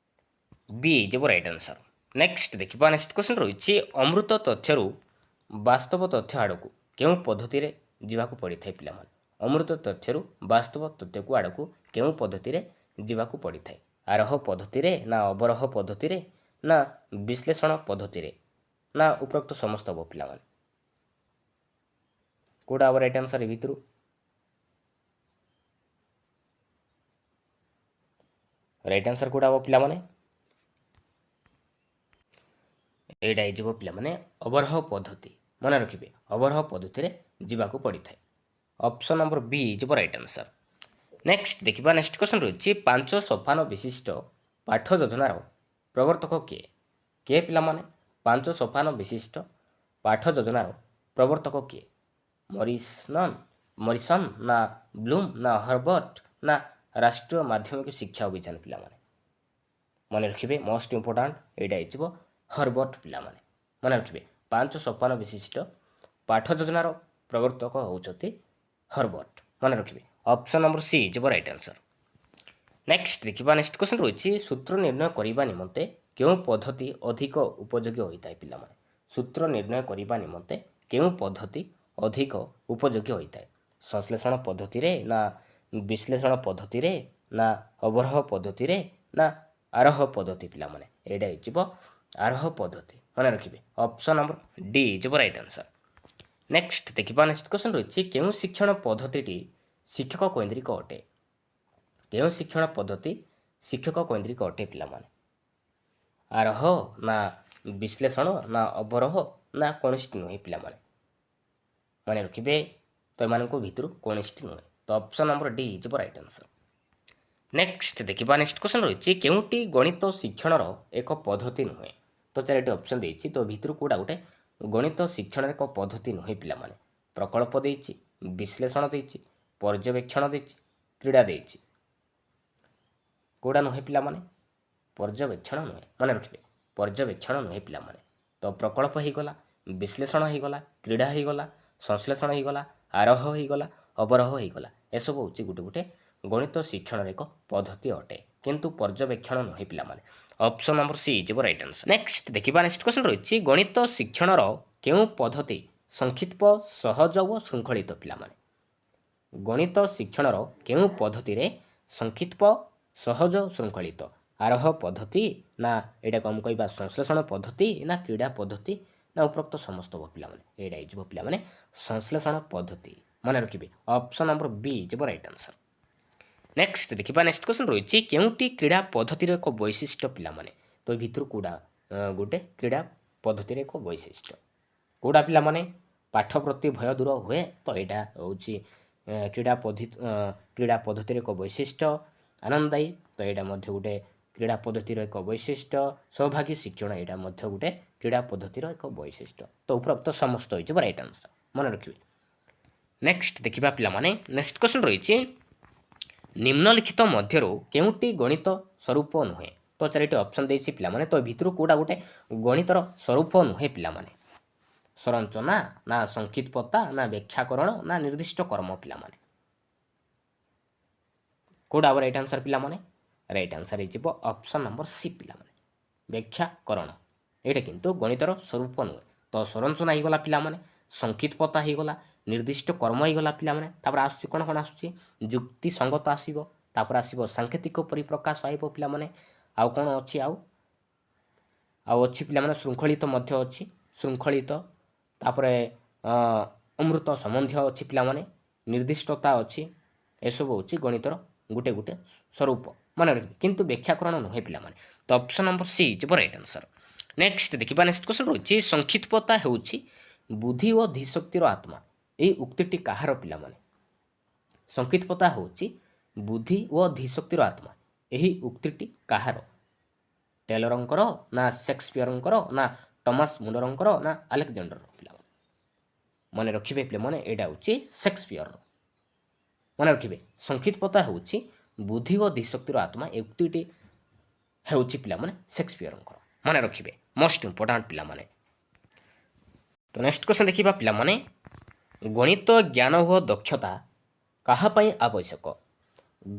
ବି ଯିବ ରାଇଟ୍ ଆନ୍ସର। ନେକ୍ସଟ ଦେଖିବା ନେକ୍ସଟ କ୍ୱେଶ୍ଚନ୍ ରହିଛି ଅମୃତ ତଥ୍ୟରୁ ବାସ୍ତବ ତଥ୍ୟ ଆଡ଼କୁ କେଉଁ ପଦ୍ଧତିରେ ଯିବାକୁ ପଡ଼ିଥାଏ ପିଲାମାନେ? ଅମୃତ ତଥ୍ୟରୁ ବାସ୍ତବ ତଥ୍ୟକୁ ଆଡ଼କୁ କେଉଁ ପଦ୍ଧତିରେ ଯିବାକୁ ପଡ଼ିଥାଏ? ଆରୋହ ପଦ୍ଧତିରେ ନା ଅବରୋହ ପଦ୍ଧତିରେ ନା ବିଶ୍ଳେଷଣ ପଦ୍ଧତିରେ ନା ଉପରୋକ୍ତ ସମସ୍ତ ହେବ ପିଲାମାନେ? କେଉଁଟା ହେବ ରାଇଟ୍ ଆନ୍ସର ଏ ଭିତରୁ? ରାଇଟ୍ ଆନ୍ସର କେଉଁଟା ହେବ ପିଲାମାନେ? ଏଇଟା ହେଇଯିବ ପିଲାମାନେ ଅବରୋହ ପଦ୍ଧତି। ମନେ ରଖିବେ ଅବରୋହ ପଦ୍ଧତିରେ ଯିବାକୁ ପଡ଼ିଥାଏ। ଅପସନ୍ ନମ୍ବର ବି ଯିବ ରାଇଟ୍ ଆନ୍ସର। ନେକ୍ସଟ ଦେଖିବା ନେକ୍ସଟ କ୍ୱେଶ୍ଚନ୍ ରହିଛି ପାଞ୍ଚ ସୋପାନ ବିଶିଷ୍ଟ ପାଠ ଯୋଜନାର ପ୍ରବର୍ତ୍ତକ କିଏ? କିଏ ପିଲାମାନେ? ପାଞ୍ଚ ସୋପାନ ବିଶିଷ୍ଟ ପାଠ ଯୋଜନାର ପ୍ରବର୍ତ୍ତକ କିଏ? ମରିସନ୍ ନା ବ୍ଲୁମ୍ ନା ହର୍ବର୍ଟ ନା ରାଷ୍ଟ୍ରୀୟ ମାଧ୍ୟମିକ ଶିକ୍ଷା ଅଭିଯାନ ପିଲାମାନେ? ମନେ ରଖିବେ ମୋଷ୍ଟ ଇମ୍ପୋର୍ଟାଣ୍ଟ ଏଇଟା ହେଇଯିବ ହର୍ବର୍ଟ ପିଲାମାନେ। ମନେ ରଖିବେ ପାଞ୍ଚ ସୋପାନ ବିଶିଷ୍ଟ ପାଠ ଯୋଜନାର ପ୍ରବର୍ତ୍ତକ ହେଉଛନ୍ତି ହର୍ବର୍ଟ। ମନେ ରଖିବେ ଅପସନ୍ ନମ୍ବର ସି ଯିବ ରାଇଟ୍ ଆନ୍ସର। ନେକ୍ସଟ ଦେଖିବା ନେକ୍ସଟ କ୍ୱେଶ୍ଚନ୍ ରହିଛି ସୂତ୍ର ନିର୍ଣ୍ଣୟ କରିବା ନିମନ୍ତେ କେଉଁ ପଦ୍ଧତି ଅଧିକ ଉପଯୋଗୀ ହୋଇଥାଏ ପିଲାମାନେ? ସୂତ୍ର ନିର୍ଣ୍ଣୟ କରିବା ନିମନ୍ତେ କେଉଁ ପଦ୍ଧତି ଅଧିକ ଉପଯୋଗୀ ହୋଇଥାଏ? ସଂଶ୍ଳେଷଣ ପଦ୍ଧତିରେ ନା ବିଶ୍ଳେଷଣ ପଦ୍ଧତିରେ ନା ଅବରୋହ ପଦ୍ଧତିରେ ନା ଆରୋହ ପଦ୍ଧତି ପିଲାମାନେ? ଏଇଟା ହେଇଯିବ ଆରୋହ ପଦ୍ଧତି। ମନେ ରଖିବେ ଅପସନ୍ ନମ୍ବର ଡି ଯିବ ରାଇଟ୍ ଆନ୍ସର। ନେକ୍ସଟ ଦେଖିବା ନେକ୍ସଟ କ୍ୱେଶ୍ଚନ୍ ରହିଛି କେଉଁ ଶିକ୍ଷଣ ପଦ୍ଧତିଟି ଶିକ୍ଷକ କୈନ୍ଦ୍ରିକ ଅଟେ? କେଉଁ ଶିକ୍ଷଣ ପଦ୍ଧତି ଶିକ୍ଷକ କୈନ୍ଦ୍ରିକ ଅଟେ ପିଲାମାନେ? ଆରୋହ ନା विश्लेषण ना अवरोह ना कौनसी नुहे पिलामाने मन रखिए तो एम भितर कौनसी नुहे तो option number D is right answer. Next देखिए नेक्स्ट क्वेश्चन रही केउटी गणित शिक्षण एक पद्धति नुहे तो चार ऑप्शन देती तो भितर कौटा गोटे गणित शिक्षण एक पद्धति नुहे पिलामाने प्रकल्प देती विश्लेषण देती पर्यवेक्षण देती क्रीड़ा देती कौटा नुहे पिलामाने पर्यवेक्षण नुहे मन रखिए पर्यवेक्षण नुहे पिलामाने तो प्रकल्प हो गला विश्लेषण हो गला क्रीड़ा हो गला संश्लेषण हो गला आरोह हो गला अवरोह हो गला एसबू हूँ गोटे गोटे गणित शिक्षण एक पद्धति अटे किंतु पर्यवेक्षण नुहे पिलामाने option number C is right answer. Next देखिबा नेक्स्ट क्वेश्चन रही गणित शिक्षण केउं पद्धति संक्षिप्त सहज और श्रृंखलित पिलामाने गणित शिक्षण केउं पद्धति रे संक्षिप्त सहज श्रृंखलित आरोह पद्धति ना एटा कम कहबा संश्लेषण पद्धति ना क्रीड़ा पद्धति ना उपरोक्त समस्त पिलामाने एटा इज पिलामाने संश्लेषण पद्धति मन रखिए option number B is right answer. Next देखिबा नेक्स्ट क्वेश्चन रही केउंटी क्रीड़ा पद्धतिर एक वैशिष्ट्य पिलामाने तो भितर कूड़ा गोटे क्रीड़ा पद्धतिर एक वैशिष्ट्य कौड़ा पिलामाने पाठ प्रति भय दूर हुए तो यहाँ हूँ क्रीड़ा पद्धतिर एक वैशिष्ट्य आनंददायी तो यहाँ गोटे क्रीड़ा पद्धतिर एक वैशिष्ट्य सौभागी शिक्षण यहाँ गोटे क्रीड़ा पद्धतिर एक वैशिष्ट्य तो उपरोक्त समस्त हो राइट आंसर मन रखिए। नेक्स्ट देखिबा पिलामाने नेक्स्ट क्वेश्चन रही निम्नलिखित मध्यरु केउटी गणित स्वरूप नुहे तो चारिटी ऑप्शन देछि पिलामाने तो भितर कौटा गोटे गणितर स्वरूप नुहे पिलामाने संरचना ना संक्षिप्तता ना व्याख्याकरण ना निर्दिष्ट कर्म पिलामाने कौटा राइट आंसर पिलामाने राइट आंसर हो ऑप्शन नंबर सी पिलामाने व्याख्याकरण एटा किंतु गणितर स्वरूप नुहे तो संरचना हो गला पिलामाने संक्षिप्तता हो गला निर्दिष्ट कर्म हो गला पिलामाने तापर आसुची कोन कोन आसुची युक्ति संगत आसीबो तापर आसीबो सांकेतिक परिप्रकाश आइबो पिलामाने आउ कोन अछि आउ अछि पिलामाने श्रृंखलित मध्य अछि श्रृंखलित तापर अमृत संबंधी अछि पिलामाने निर्दिष्टता अछि एसबू हूँ गणितर गोटे गोटे स्वरूप मन रखिए किंतु व्याख्याकरण नुहे पिलामाने तो option number C is right answer. Next देखिबा नेक्स्ट क्वेश्चन रही संक्षिप्तता हेउछि बुद्धि और धीशक्तिर आत्मा यही उक्तिटी कहार पिलामाने संक्षिप्तता होछि बुद्धि और धीशक्तिर आत्मा यही उक्तिटी कहार टेलरंकर ना शेक्सपियरंकर ना टॉमस मुलरंकर ना अलेक्जेंडर पिलामाने मन रखिबे पिलामाने एटा होछि शेक्सपियर मन रखिबे संक्षिप्तता होछि बुद्धि और धीशक्तिर आत्मा उक्तिटी हेउछि पिलामाने शेक्सपियरंकर मन रखिबे मोस्ट इंपोर्टेंट पिलामाने। तो नेक्स्ट क्वेश्चन देखिबा पिलामाने गणित ज्ञान व दक्षता काहापाई आवश्यक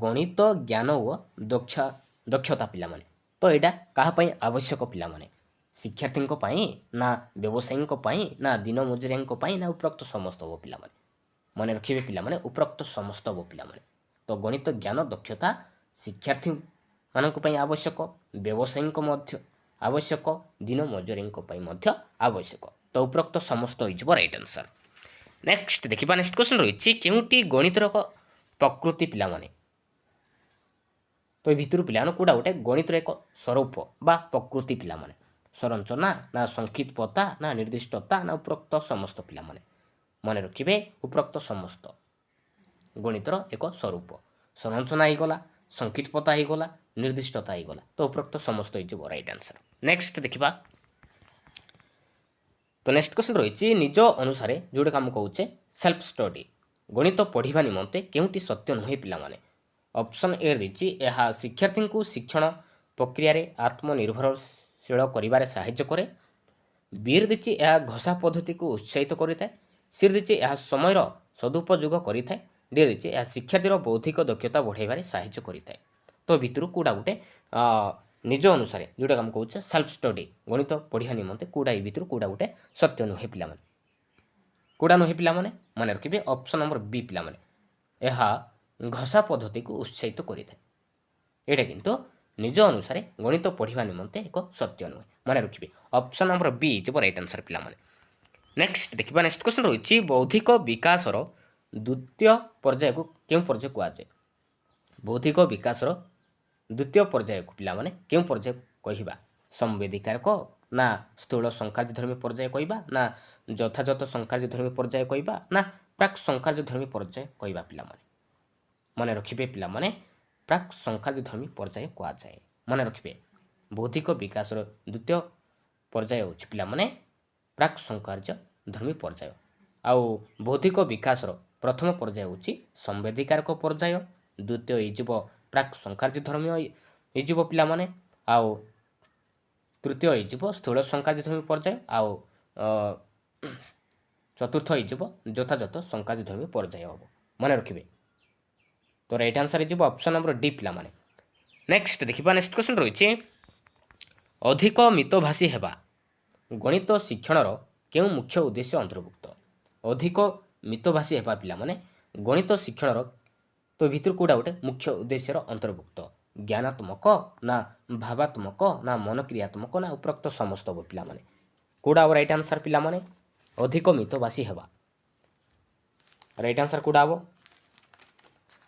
गणित ज्ञान व दक्षता पिलामाने तो यहाँ काहापाई आवश्यक पिलामाने शिक्षार्थी ना व्यवसायी ना दिन मजुरिया ना उपरोक्त समस्त वो पिलामाने मन रखिए पिलामाने उपरोक्त समस्त वो पिलामाने तो गणित ज्ञान दक्षता शिक्षार्थी मानक आवश्यक व्यवसायी आवश्यक दिन मजुरिया आवश्यक तो उपरोक्त समस्त हो राइट आंसर। नेक्स्ट देखिबा नेक्स्ट क्वेश्चन रही केउटी गणितर प्रकृति पिलामाने तो भितर पिलाने कौटा गोटे गणितर एक स्वरूप बा प्रकृति पिलामाने संरचना ना संक्षिप्तता ना निर्दिष्टता ना उपरोक्त समस्त पिलामाने मन रखिए उपरोक्त समस्त गणितर एक स्वरूप संरचना हो गला संक्षिप्तता हो गला निर्दिष्टता हो गला तो उपरोक्त समस्त हो राइट आंसर। नेक्स्ट देखिबा तो नेक्स्ट क्वेश्चन रही निज अनुसार जोड़े कम कहे सेल्फ स्टडी गणित पढ़ा निमंते केउटी सत्य नुहे पिलामाने ऑप्शन ए रही यह शिक्षार्थी को शिक्षण प्रक्रिया आत्मनिर्भरशील करिबारे सहायता करे बी रही यह घोषा पद्धति को उत्साहित करें सी रही यह समय सदुपयोग करें डी रही यह शिक्षार्थीर बौद्धिक दक्षता बढ़ाइबारे सहायता करें तो भितर कौटा गोटे निज अनुसार जोटा आम कहे सेल्फ स्टडी गणित पढ़ा निमंते कौटा भितर कौटा गोटे सत्य नुहे पिलामाने कौटा नुहे पिलामाने मन रखिए ऑप्शन नंबर बी पिलामाने यह घोषा पद्धति को उत्साहित करें यहाँ किंतु निज अनुसार गणित पढ़ा निमंते एक सत्य नुहे मन रखिए option number B is right answer पिलामाने। नेक्स्ट देखिबा नेक्स्ट क्वेश्चन रही बौद्धिक विकासर द्वितीय पर्याय को क्यों पर्याय कहुए बौद्धिक विकासर द्वितीय पर्याय को पिलामाने क्यों पर्याय कहवा संवेदिकारक ନା ସ୍ଥୂଳ ସଂକାର୍ଯ୍ୟଧର୍ମୀ ପର୍ଯ୍ୟାୟ କହିବା ନା ଯଥାଯଥ ସଂକାର୍ଯ୍ୟଧର୍ମୀ ପର୍ଯ୍ୟାୟ କହିବା ନା ପ୍ରାକ୍ ସଂକାର୍ଯ୍ୟଧର୍ମୀ ପର୍ଯ୍ୟାୟ କହିବା ପିଲାମାନେ ମନେ ରଖିବେ ପିଲାମାନେ ପ୍ରାକ୍ ସଂକାର୍ଯ୍ୟଧର୍ମୀ ପର୍ଯ୍ୟାୟ କୁହାଯାଏ ମନେ ରଖିବେ ବୌଦ୍ଧିକ ବିକାଶର ଦ୍ୱିତୀୟ ପର୍ଯ୍ୟାୟ ହେଉଛି ପିଲାମାନେ ପ୍ରାକ୍ ସଂକାର୍ଯ୍ୟଧର୍ମୀ ପର୍ଯ୍ୟାୟ ଆଉ ବୌଦ୍ଧିକ ବିକାଶର ପ୍ରଥମ ପର୍ଯ୍ୟାୟ ହେଉଛି ସମ୍ବେଦୀକାରକ ପର୍ଯ୍ୟାୟ ଦ୍ୱିତୀୟ ହେଇଯିବ ପ୍ରାକ୍ ସଂକାର୍ଯ୍ୟଧର୍ମୀ ହେଇଯିବ ପିଲାମାନେ ଆଉ ତୃତୀୟ ହେଇଯିବ ସ୍ଥୂଳ ସଂକାର୍ଯ୍ୟଧର୍ମୀ ପର୍ଯ୍ୟାୟ ଆଉ ଚତୁର୍ଥ ହେଇଯିବ ଯଥାଯଥ ସଂକାର୍ଯ୍ୟଧର୍ମୀ ପର୍ଯ୍ୟାୟ ହେବ ମନେ ରଖିବେ ତ ରାଇଟ୍ ଆନ୍ସର ହେଇଯିବ ଅପସନ୍ ନମ୍ବର ଡି ପିଲାମାନେ ନେକ୍ସଟ ଦେଖିବା ନେକ୍ସଟ କ୍ୱେଶ୍ଚନ୍ ରହିଛି ଅଧିକ ମିତଭାଷୀ ହେବା ଗଣିତ ଶିକ୍ଷଣର କେଉଁ ମୁଖ୍ୟ ଉଦ୍ଦେଶ୍ୟ ଅନ୍ତର୍ଭୁକ୍ତ ଅଧିକ ମିତଭାଷୀ ହେବା ପିଲାମାନେ ଗଣିତ ଶିକ୍ଷଣର ତ ଭିତରୁ କେଉଁଟା ଗୋଟେ ମୁଖ୍ୟ ଉଦ୍ଦେଶ୍ୟର ଅନ୍ତର୍ଭୁକ୍ତ ଜ୍ଞାନାତ୍ମକ ନା ଭାବାତ୍ମକ ନା ମନକ୍ରିୟାତ୍ମକ ନା ଉପରୋକ୍ତ ସମସ୍ତ ହେବ ପିଲାମାନେ କେଉଁଟା ହେବ ରାଇଟ୍ ଆନ୍ସର ପିଲାମାନେ ଅଧିକ ମିତଭାଷୀ ହେବା ରାଇଟ୍ ଆନ୍ସର କେଉଁଟା ହେବ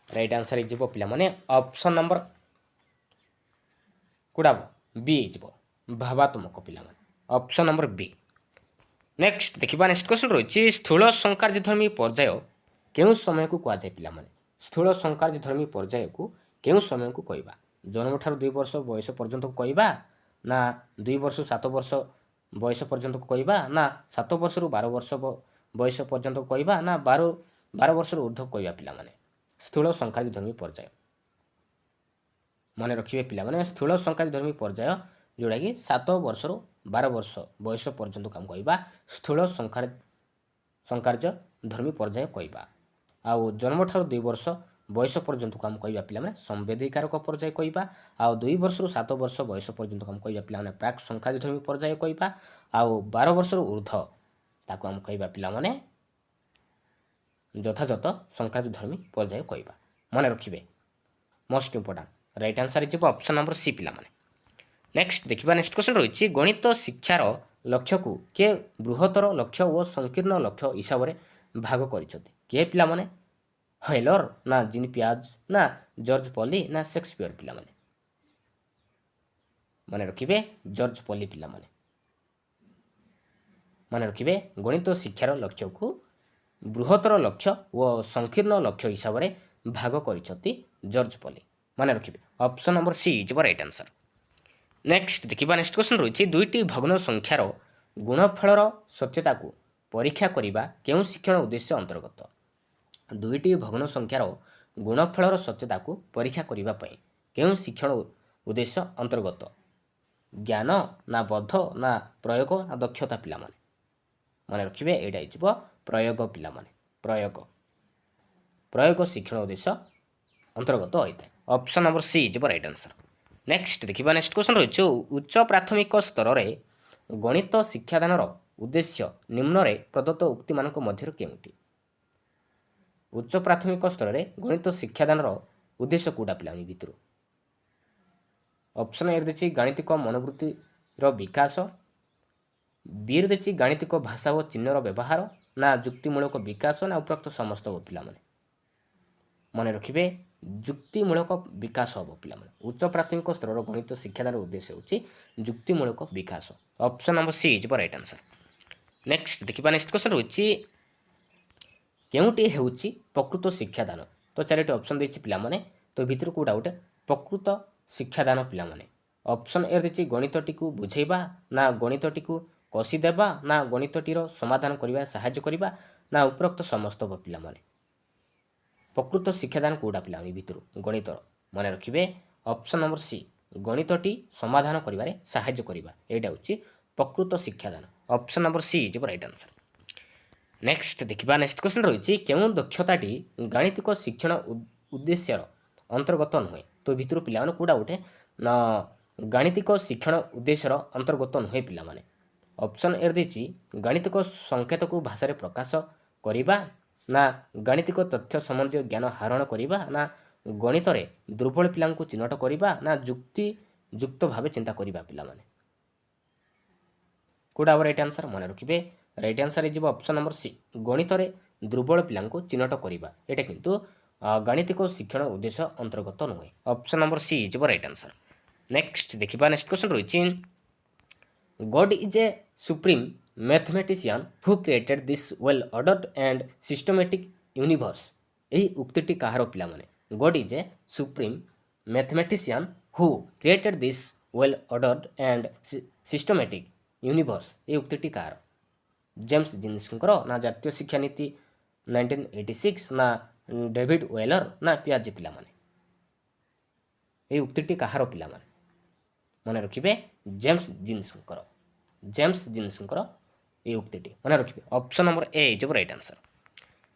ରାଇଟ୍ ଆନ୍ସର ହେଇଯିବ ପିଲାମାନେ ଅପସନ୍ ନମ୍ବର କେଉଁଟା ହେବ ବି ହେଇଯିବ ଭାବାତ୍ମକ ପିଲାମାନେ ଅପସନ୍ ନମ୍ବର ବି ନେକ୍ସଟ ଦେଖିବା ନେକ୍ସଟ କ୍ୱେଶ୍ଚନ୍ ରହିଛି ସ୍ଥୂଳ ସଂକାର୍ଯ୍ୟଧର୍ମୀ ପର୍ଯ୍ୟାୟ କେଉଁ ସମୟକୁ କୁହାଯାଏ ପିଲାମାନେ ସ୍ଥୂଳ ସଂକାର୍ଯ୍ୟଧର୍ମୀ ପର୍ଯ୍ୟାୟକୁ କେଉଁ ସମୟକୁ କହିବା ଜନ୍ମଠାରୁ 2 ବର୍ଷ ବୟସ ପର୍ଯ୍ୟନ୍ତକୁ କହିବା ନା 2 ବର୍ଷ 7 ବର୍ଷ ବୟସ ପର୍ଯ୍ୟନ୍ତକୁ କହିବା ନା 7 ବର୍ଷରୁ 12 ବର୍ଷ ବୟସ ପର୍ଯ୍ୟନ୍ତକୁ କହିବା ନା 12 ବର୍ଷରୁ ଉର୍ଦ୍ଧ୍ୱ କହିବା ପିଲାମାନେ ସ୍ଥୂଳ ସଂକାର୍ଯ୍ୟଧର୍ମୀ ପର୍ଯ୍ୟାୟ ମନେ ରଖିବେ ପିଲାମାନେ ସ୍ଥୂଳ ସଂକାର୍ଯ୍ୟଧର୍ମୀ ପର୍ଯ୍ୟାୟ ଯେଉଁଟାକି 7 ବର୍ଷରୁ 12 ବର୍ଷ ବୟସ ପର୍ଯ୍ୟନ୍ତକୁ ଆମେ କହିବା ସ୍ଥୂଳ ସଂକାର୍ଯ୍ୟଧର୍ମୀ ପର୍ଯ୍ୟାୟ କହିବା ଆଉ ଜନ୍ମଠାରୁ 2 ବର୍ଷ ବୟସ ପର୍ଯ୍ୟନ୍ତକୁ ଆମେ କହିବା ପିଲାମାନେ ସମ୍ବେଦୀକାରକ ପର୍ଯ୍ୟାୟ କହିବା ଆଉ 2 ବର୍ଷରୁ 7 ବର୍ଷ ବୟସ ପର୍ଯ୍ୟନ୍ତକୁ ଆମେ କହିବା ପିଲାମାନେ ପ୍ରାକ୍ ସଂକାର୍ଯ୍ୟଧର୍ମୀ ପର୍ଯ୍ୟାୟ କହିବା ଆଉ 12 ବର୍ଷରୁ ଉର୍ଦ୍ଧ୍ୱ ତାକୁ ଆମେ କହିବା ପିଲାମାନେ ଯଥାଯଥ ସଂକାର୍ଯ୍ୟଧର୍ମୀ ପର୍ଯ୍ୟାୟ କହିବା ମନେ ରଖିବେ ମୋଷ୍ଟ ଇମ୍ପୋର୍ଟାଣ୍ଟ ରାଇଟ୍ ଆନ୍ସର ହେଇଯିବ ଅପସନ୍ ନମ୍ବର ସି ପିଲାମାନେ ନେକ୍ସଟ ଦେଖିବା ନେକ୍ସଟ କ୍ୱେଶ୍ଚନ୍ ରହିଛି ଗଣିତ ଶିକ୍ଷାର ଲକ୍ଷ୍ୟକୁ କିଏ ବୃହତ୍ତର ଲକ୍ଷ୍ୟ ଓ ସଂକୀର୍ଣ୍ଣ ଲକ୍ଷ୍ୟ ହିସାବରେ ଭାଗ କରିଛନ୍ତି କିଏ ପିଲାମାନେ ହ୍ୱେଲର ନା ଜିନ୍ ପିଆଜ ନା ଜର୍ଜ ପଲି ନା ସେକ୍ସପିୟର ପିଲାମାନେ ମନେ ରଖିବେ ଜର୍ଜ ପଲି ପିଲାମାନେ ମନେ ରଖିବେ ଗଣିତ ଶିକ୍ଷାର ଲକ୍ଷ୍ୟକୁ ବୃହତ୍ତର ଲକ୍ଷ୍ୟ ଓ ସଂକୀର୍ଣ୍ଣ ଲକ୍ଷ୍ୟ ହିସାବରେ ଭାଗ କରିଛନ୍ତି ଜର୍ଜ ପଲି ମନେ ରଖିବେ ଅପସନ୍ ନମ୍ବର ସି ଯିବ ରାଇଟ୍ ଆନ୍ସର ନେକ୍ସଟ ଦେଖିବା ନେକ୍ସଟ କ୍ୱେଶ୍ଚନ୍ ରହିଛି ଦୁଇଟି ଭଗ୍ନ ସଂଖ୍ୟାର ଗୁଣଫଳର ସତ୍ୟତାକୁ ପରୀକ୍ଷା କରିବା କେଉଁ ଶିକ୍ଷଣ ଉଦ୍ଦେଶ୍ୟ ଅନ୍ତର୍ଗତ ଦୁଇଟି ଭଗ୍ନ ସଂଖ୍ୟାର ଗୁଣଫଳର ସତ୍ୟତାକୁ ପରୀକ୍ଷା କରିବା ପାଇଁ କେଉଁ ଶିକ୍ଷଣ ଉଦ୍ଦେଶ୍ୟ ଅନ୍ତର୍ଗତ ଜ୍ଞାନ ନା ବୋଧ ନା ପ୍ରୟୋଗ ନା ଦକ୍ଷତା ପିଲାମାନେ ମନେ ରଖିବେ ଏଇଟା ହେଇଯିବ ପ୍ରୟୋଗ ପିଲାମାନେ ପ୍ରୟୋଗ ଶିକ୍ଷଣ ଉଦ୍ଦେଶ୍ୟ ଅନ୍ତର୍ଗତ ହୋଇଥାଏ ଅପସନ୍ ନମ୍ବର ସି ଯିବ ରାଇଟ୍ ଆନ୍ସର ନେକ୍ସଟ ଦେଖିବା ନେକ୍ସଟ କ୍ୱେଶ୍ଚନ୍ ରହିଛି ଉଚ୍ଚ ପ୍ରାଥମିକ ସ୍ତରରେ ଗଣିତ ଶିକ୍ଷାଦାନର ଉଦ୍ଦେଶ୍ୟ ନିମ୍ନରେ ପ୍ରଦତ୍ତ ଉକ୍ତିମାନଙ୍କ ମଧ୍ୟରୁ କେଉଁଟି ଉଚ୍ଚ ପ୍ରାଥମିକ ସ୍ତରରେ ଗଣିତ ଶିକ୍ଷାଦାନର ଉଦ୍ଦେଶ୍ୟ କେଉଁଟା ପିଲାମାନେ ଭିତରୁ ଅପସନ୍ ଏ ଦେଇଛି ଗାଣିତିକ ମନୋବୃତ୍ତିର ବିକାଶ ବିରେ ଦେଇଛି ଗାଣିତିକ ଭାଷା ଓ ଚିହ୍ନର ବ୍ୟବହାର ନା ଯୁକ୍ତିମୂଳକ ବିକାଶ ନା ଉପରୋକ୍ତ ସମସ୍ତ ହେବ ପିଲାମାନେ ମନେ ରଖିବେ ଯୁକ୍ତିମୂଳକ ବିକାଶ ହେବ ପିଲାମାନେ ଉଚ୍ଚ ପ୍ରାଥମିକ ସ୍ତରର ଗଣିତ ଶିକ୍ଷାଦାନର ଉଦ୍ଦେଶ୍ୟ ହେଉଛି ଯୁକ୍ତିମୂଳକ ବିକାଶ ଅପସନ୍ ନମ୍ବର ସି ହେଇଯିବ ରାଇଟ୍ ଆନ୍ସର ନେକ୍ସଟ ଦେଖିବା ନେକ୍ସଟ କ୍ୱେଶ୍ଚନ୍ ରହିଛି କେଉଁଟି ହେଉଛି ପ୍ରକୃତ ଶିକ୍ଷାଦାନ ତ 4ଟି ଅପସନ୍ ଦେଇଛି ପିଲାମାନେ ତ ଭିତରୁ କେଉଁଟା ଗୋଟେ ପ୍ରକୃତ ଶିକ୍ଷାଦାନ ପିଲାମାନେ ଅପସନ୍ ଏ ଦେଇଛି ଗଣିତଟିକୁ ବୁଝେଇବା ନା ଗଣିତଟିକୁ କଷିଦେବା ନା ଗଣିତଟିର ସମାଧାନ କରିବାରେ ସାହାଯ୍ୟ କରିବା ନା ଉପରୋକ୍ତ ସମସ୍ତ ପିଲାମାନେ ପ୍ରକୃତ ଶିକ୍ଷାଦାନ କେଉଁଟା ପିଲାମାନେ ଭିତରୁ ଗଣିତର ମନେ ରଖିବେ ଅପସନ୍ ନମ୍ବର ସି ଗଣିତଟି ସମାଧାନ କରିବାରେ ସାହାଯ୍ୟ କରିବା ଏଇଟା ହେଉଛି ପ୍ରକୃତ ଶିକ୍ଷାଦାନ ଅପସନ୍ ନମ୍ବର ସି ଯିବ ରାଇଟ୍ ଆନ୍ସର ନେକ୍ସଟ ଦେଖିବା ନେକ୍ସଟ କ୍ୱେଶ୍ଚନ୍ ରହିଛି କେଉଁ ଦକ୍ଷତାଟି ଗାଣିତିକ ଶିକ୍ଷଣ ଉଦ୍ଦେଶ୍ୟର ଅନ୍ତର୍ଗତ ନୁହେଁ ତ ଭିତରୁ ପିଲାମାନେ କେଉଁଟା ଗୋଟେ ନା ଗାଣିତିକ ଶିକ୍ଷଣ ଉଦ୍ଦେଶ୍ୟର ଅନ୍ତର୍ଗତ ନୁହେଁ ପିଲାମାନେ ଅପସନ୍ ଏ ଦେଇଛି ଗାଣିତିକ ସଂକେତକୁ ଭାଷାରେ ପ୍ରକାଶ କରିବା ନା ଗାଣିତିକ ତଥ୍ୟ ସମ୍ବନ୍ଧୀୟ ଜ୍ଞାନ ଆହରଣ କରିବା ନା ଗଣିତରେ ଦୁର୍ବଳ ପିଲାଙ୍କୁ ଚିହ୍ନଟ କରିବା ନା ଯୁକ୍ତ ଭାବେ ଚିନ୍ତା କରିବା ପିଲାମାନେ କେଉଁଟା ହେବ ରାଇଟ୍ ଆନ୍ସର ମନେ ରଖିବେ ରାଇଟ୍ ଆନ୍ସର ହେଇଯିବ ଅପସନ୍ ନମ୍ବର ସି ଗଣିତରେ ଦୁର୍ବଳ ପିଲାଙ୍କୁ ଚିହ୍ନଟ କରିବା ଏଇଟା କିନ୍ତୁ ଗାଣିତିକ ଶିକ୍ଷଣ ଉଦ୍ଦେଶ୍ୟ ଅନ୍ତର୍ଗତ ନୁହେଁ ଅପସନ୍ ନମ୍ବର ସି ହେଇଯିବ ରାଇଟ୍ ଆନ୍ସର ନେକ୍ସଟ ଦେଖିବା ନେକ୍ସଟ କ୍ୱେଶ୍ଚନ୍ ରହିଛି God is a supreme mathematician who created this well ordered and systematic universe. ଏହି ଉକ୍ତିଟି କାହାର ପିଲାମାନେ? God is a supreme mathematician who created this well ordered and systematic universe. ଏହି ଉକ୍ତିଟି କାହାର? ଜେମ୍ସ ଜିନ୍ସଙ୍କର ନା ଜାତୀୟ ଶିକ୍ଷାନୀତି 1986 ନା ଡେଭିଡ୍ ୱେଲର ନା ପିଆଜେ ପିଲାମାନେ? ଏହି ଉକ୍ତିଟି କାହାର ପିଲାମାନେ? ମନେ ରଖିବେ ଜେମ୍ସ ଜିନ୍ସଙ୍କର। ଜେମ୍ସ ଜିନ୍ସଙ୍କର ଏହି ଉକ୍ତିଟି ମନେ ରଖିବେ। ଅପସନ୍ ନମ୍ବର ଏ ହେଇଯିବ ରାଇଟ୍ ଆନ୍ସର।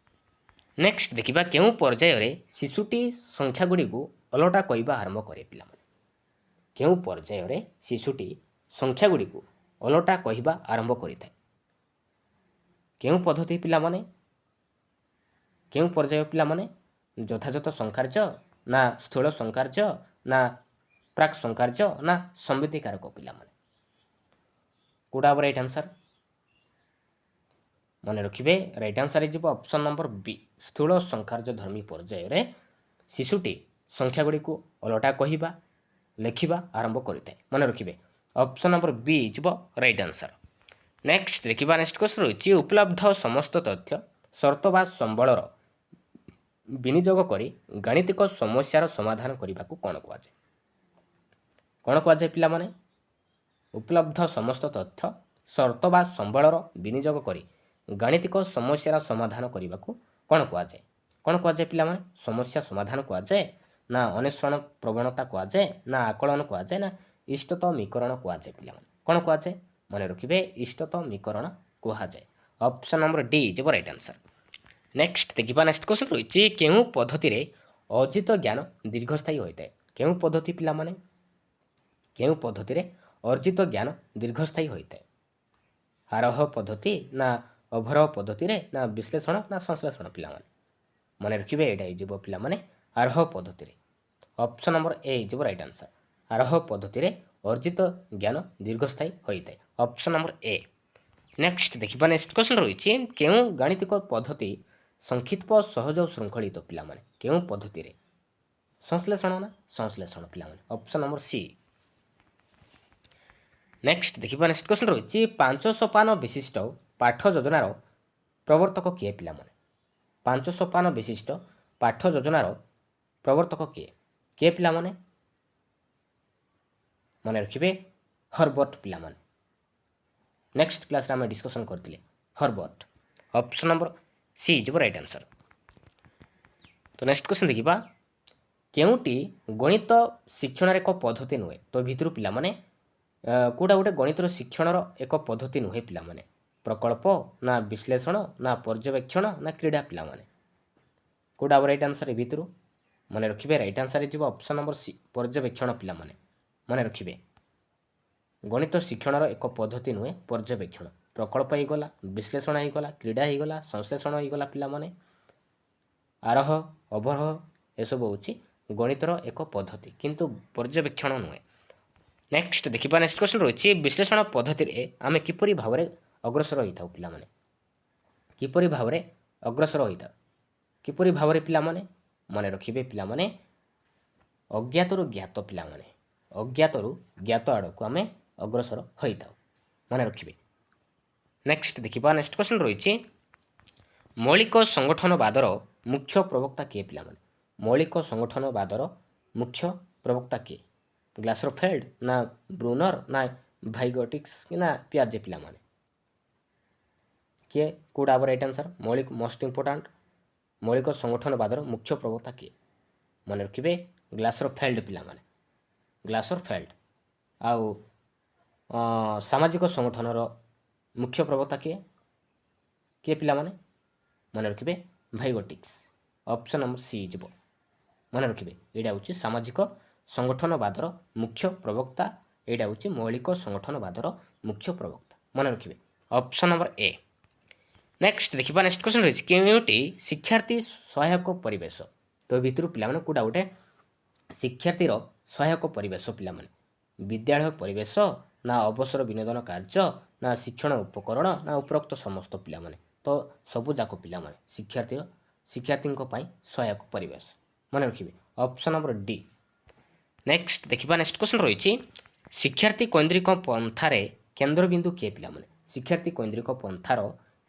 ନେକ୍ସଟ ଦେଖିବା କେଉଁ ପର୍ଯ୍ୟାୟରେ ଶିଶୁଟି ସଂଖ୍ୟାଗୁଡ଼ିକୁ ଓଲଟା କହିବା ଆରମ୍ଭ କରେ ପିଲାମାନେ? କେଉଁ ପର୍ଯ୍ୟାୟରେ ଶିଶୁଟି ସଂଖ୍ୟାଗୁଡ଼ିକୁ ଓଲଟା କହିବା ଆରମ୍ଭ କରିଥାଏ? କେଉଁ ପଦ୍ଧତି ପିଲାମାନେ? କେଉଁ ପର୍ଯ୍ୟାୟ ପିଲାମାନେ? ଯଥାଯଥ ସଂକାର୍ଯ୍ୟ ନା ସ୍ଥୂଳ ସଂକାର୍ଯ୍ୟ ନା ପ୍ରାକ୍ ସଂକାର୍ଯ୍ୟ ନା ସମ୍ବିତିକାରକ ପିଲାମାନେ? କୋଉଟା ହେବ ରାଇଟ୍ ଆନ୍ସର? ମନେ ରଖିବେ ରାଇଟ୍ ଆନ୍ସର ହେଇଯିବ ଅପସନ୍ ନମ୍ବର ବି, ସ୍ଥୂଳ ସଂକାର୍ଯ୍ୟ ଧର୍ମୀ ପର୍ଯ୍ୟାୟରେ ଶିଶୁଟି ସଂଖ୍ୟାଗୁଡ଼ିକୁ ଓଲଟା କହିବା ଲେଖିବା ଆରମ୍ଭ କରିଥାଏ। ମନେ ରଖିବେ ଅପସନ୍ ନମ୍ବର ବି ହେଇଯିବ ରାଇଟ୍ ଆନ୍ସର। ନେକ୍ସଟ ଦେଖିବା ନେକ୍ସଟ କ୍ୱେଶ୍ଚନ୍ ରହିଛି ଉପଲବ୍ଧ ସମସ୍ତ ତଥ୍ୟ ସର୍ତ୍ତ ବା ସମ୍ବଳର ବିନିଯୋଗ କରି ଗାଣିତିକ ସମସ୍ୟାର ସମାଧାନ କରିବାକୁ କ'ଣ କୁହାଯାଏ? କ'ଣ କୁହାଯାଏ ପିଲାମାନେ? ଉପଲବ୍ଧ ସମସ୍ତ ତଥ୍ୟ ସର୍ତ୍ତ ବା ସମ୍ବଳର ବିନିଯୋଗ କରି ଗାଣିତିକ ସମସ୍ୟାର ସମାଧାନ କରିବାକୁ କ'ଣ କୁହାଯାଏ? କ'ଣ କୁହାଯାଏ ପିଲାମାନେ? ସମସ୍ୟା ସମାଧାନ କୁହାଯାଏ ନା ଅନ୍ୱେଷଣ ପ୍ରବଣତା କୁହାଯାଏ ନା ଆକଳନ କୁହାଯାଏ ନା ଇଷ୍ଟତମୀକରଣ କୁହାଯାଏ ପିଲାମାନେ? କ'ଣ କୁହାଯାଏ? ମନେ ରଖିବେ ଇଷ୍ଟତମୀକରଣ କୁହାଯାଏ। ଅପସନ୍ ନମ୍ବର ଡି ଯିବ ରାଇଟ୍ ଆନ୍ସର। ନେକ୍ସଟ ଦେଖିବା ନେକ୍ସଟ କ୍ୱେଶ୍ଚନ୍ ରହିଛି କେଉଁ ପଦ୍ଧତିରେ ଅର୍ଜିତ ଜ୍ଞାନ ଦୀର୍ଘସ୍ଥାୟୀ ହୋଇଥାଏ? କେଉଁ ପଦ୍ଧତି ପିଲାମାନେ? କେଉଁ ପଦ୍ଧତିରେ ଅର୍ଜିତ ଜ୍ଞାନ ଦୀର୍ଘସ୍ଥାୟୀ ହୋଇଥାଏ? ଆରୋହ ପଦ୍ଧତି ନା ଅବରୋହ ପଦ୍ଧତିରେ ନା ବିଶ୍ଳେଷଣ ନା ସଂଶ୍ଳେଷଣ ପିଲାମାନେ? ମନେ ରଖିବେ ଏଇଟା ହେଇଯିବ ପିଲାମାନେ ଆରୋହ ପଦ୍ଧତିରେ। ଅପସନ୍ ନମ୍ବର ଏ ହେଇଯିବ ରାଇଟ୍ ଆନ୍ସର। ଆରୋହ ପଦ୍ଧତିରେ ଅର୍ଜିତ ଜ୍ଞାନ ଦୀର୍ଘସ୍ଥାୟୀ ହୋଇଥାଏ। Option number A. ନେକ୍ସଟ ଦେଖିବା ନେକ୍ସଟ କ୍ୱେଶ୍ଚନ୍ ରହିଛି କେଉଁ ଗାଣିତିକ ପଦ୍ଧତି ସଂକ୍ଷିପ୍ତ ସହଜ ଓ ଶୃଙ୍ଖଳିତ ପିଲାମାନେ? କେଉଁ ପଦ୍ଧତିରେ? ସଂଶ୍ଳେଷଣ ନା ସଂଶ୍ଳେଷଣ ପିଲାମାନେ? Option number C. ନେକ୍ସଟ ଦେଖିବା ନେକ୍ସଟ କ୍ୱେଶ୍ଚନ୍ ରହିଛି 5 ସୋପାନ ବିଶିଷ୍ଟ ପାଠ ଯୋଜନାର ପ୍ରବର୍ତ୍ତକ କିଏ ପିଲାମାନେ? 5 ସୋପାନ ବିଶିଷ୍ଟ ପାଠ ଯୋଜନାର ପ୍ରବର୍ତ୍ତକ କିଏ? କିଏ ପିଲାମାନେ? ମନେ ରଖିବେ ହର୍ବର୍ଟ ପିଲାମାନେ। ନେକ୍ସଟ କ୍ଲାସରେ ଆମେ ଡିସ୍କସନ୍ କରିଥିଲେ ହର୍ବର୍ଟ। ଅପସନ୍ ନମ୍ବର ସି ଯିବ ରାଇଟ୍ ଆନ୍ସର। ତ ନେକ୍ସଟ କ୍ୱେଶ୍ଚନ୍ ଦେଖିବା କେଉଁଟି ଗଣିତ ଶିକ୍ଷଣର ଏକ ପଦ୍ଧତି ନୁହେଁ? ତ ଭିତରୁ ପିଲାମାନେ କେଉଁଟା ଗୋଟେ ଗଣିତର ଶିକ୍ଷଣର ଏକ ପଦ୍ଧତି ନୁହେଁ ପିଲାମାନେ? ପ୍ରକଳ୍ପ ନା ବିଶ୍ଳେଷଣ ନା ପର୍ଯ୍ୟବେକ୍ଷଣ ନା କ୍ରୀଡ଼ା ପିଲାମାନେ? କେଉଁଟା ହେବ ରାଇଟ୍ ଆନ୍ସର? ଏ ଭିତରୁ ମନେ ରଖିବେ ରାଇଟ୍ ଆନ୍ସର ହେଇଯିବ ଅପସନ୍ ନମ୍ବର ସି ପର୍ଯ୍ୟବେକ୍ଷଣ ପିଲାମାନେ। ମନେ ରଖିବେ ଗଣିତ ଶିକ୍ଷଣର ଏକ ପଦ୍ଧତି ନୁହେଁ ପର୍ଯ୍ୟବେକ୍ଷଣ। ପ୍ରକଳ୍ପ ହେଇଗଲା, ବିଶ୍ଳେଷଣ ହେଇଗଲା, କ୍ରୀଡ଼ା ହେଇଗଲା, ସଂଶ୍ଳେଷଣ ହେଇଗଲା ପିଲାମାନେ। ଆରୋହ ଅବରୋହ ଏସବୁ ହେଉଛି ଗଣିତର ଏକ ପଦ୍ଧତି କିନ୍ତୁ ପର୍ଯ୍ୟବେକ୍ଷଣ ନୁହେଁ। ନେକ୍ସଟ ଦେଖିବା ନେକ୍ସଟ କ୍ୱେଶ୍ଚନ୍ ରହିଛି ବିଶ୍ଳେଷଣ ପଦ୍ଧତିରେ ଆମେ କିପରି ଭାବରେ ଅଗ୍ରସର ହୋଇଥାଉ ପିଲାମାନେ? କିପରି ଭାବରେ ଅଗ୍ରସର ହୋଇଥାଉ? କିପରି ଭାବରେ ପିଲାମାନେ? ମନେ ରଖିବେ ପିଲାମାନେ ଅଜ୍ଞାତରୁ ଜ୍ଞାତ ପିଲାମାନେ। ଅଜ୍ଞାତରୁ ଜ୍ଞାତ ଆଡ଼କୁ ଆମେ ଅଗ୍ରସର ହୋଇଥାଉ। ମନେ ରଖିବେ। ନେକ୍ସଟ ଦେଖିବା ନେକ୍ସଟ କ୍ୱେଶ୍ଚନ୍ ରହିଛି ମୌଳିକ ସଂଗଠନବାଦର ମୁଖ୍ୟ ପ୍ରବକ୍ତା କିଏ ପିଲାମାନେ? ମୌଳିକ ସଂଗଠନବାଦର ମୁଖ୍ୟ ପ୍ରବକ୍ତା କିଏ? ଗ୍ଲାସରଫେଲ୍ଡ ନା ବ୍ରୁନର ନା ଭାଇଗଟିକ୍ସ ନା ପିଆଜେ ପିଲାମାନେ? କିଏ? କୋଉଟା ହେବ ରାଇଟ୍ ଆନ୍ସର? ମୌଳିକ ମୋଷ୍ଟ ଇମ୍ପୋର୍ଟାଣ୍ଟ ମୌଳିକ ସଂଗଠନବାଦର ମୁଖ୍ୟ ପ୍ରବକ୍ତା କିଏ? ମନେ ରଖିବେ ଗ୍ଲାସରଫେଲ୍ଡ ପିଲାମାନେ। ଗ୍ଲାସରଫେଲ୍ଡ। ଆଉ ସାମାଜିକ ସଂଗଠନର ମୁଖ୍ୟ ପ୍ରବକ୍ତା କିଏ? କିଏ ପିଲାମାନେ? ମନେ ରଖିବେ ଭାଇଗଟିକ୍ସ। ଅପସନ୍ ନମ୍ବର ସି ଯିବ। ମନେ ରଖିବେ ଏଇଟା ହେଉଛି ସାମାଜିକ ସଂଗଠନବାଦର ମୁଖ୍ୟ ପ୍ରବକ୍ତା। ଏଇଟା ହେଉଛି ମୌଳିକ ସଂଗଠନବାଦର ମୁଖ୍ୟ ପ୍ରବକ୍ତା। ମନେ ରଖିବେ ଅପସନ୍ ନମ୍ବର ଏ। ନେକ୍ସଟ ଦେଖିବା ନେକ୍ସଟ କ୍ୱେଶ୍ଚନ୍ ରହିଛି କେଉଁଟି ଶିକ୍ଷାର୍ଥୀ ସହାୟକ ପରିବେଶ? ତ ଭିତରୁ ପିଲାମାନେ କୋଉଟା ଗୋଟେ ଶିକ୍ଷାର୍ଥୀର ସହାୟକ ପରିବେଶ ପିଲାମାନେ? ବିଦ୍ୟାଳୟ ପରିବେଶ ନା ଅବସର ବିନୋଦନ କାର୍ଯ୍ୟ ନା ଶିକ୍ଷଣ ଉପକରଣ ନା ଉପରୋକ୍ତ ସମସ୍ତ ପିଲାମାନେ? ତ ସବୁଯାକ ପିଲାମାନେ ଶିକ୍ଷାର୍ଥୀଙ୍କ ପାଇଁ ସହାୟକ ପରିବେଶ। ମନେ ରଖିବେ ଅପସନ୍ ନମ୍ବର ଡି। ନେକ୍ସଟ ଦେଖିବା ନେକ୍ସଟ କ୍ୱେଶ୍ଚନ୍ ରହିଛି ଶିକ୍ଷାର୍ଥୀ କୈନ୍ଦ୍ରିକ ପନ୍ଥାରେ କେନ୍ଦ୍ରବିନ୍ଦୁ କିଏ ପିଲାମାନେ? ଶିକ୍ଷାର୍ଥୀ କୈନ୍ଦ୍ରିକ ପନ୍ଥାର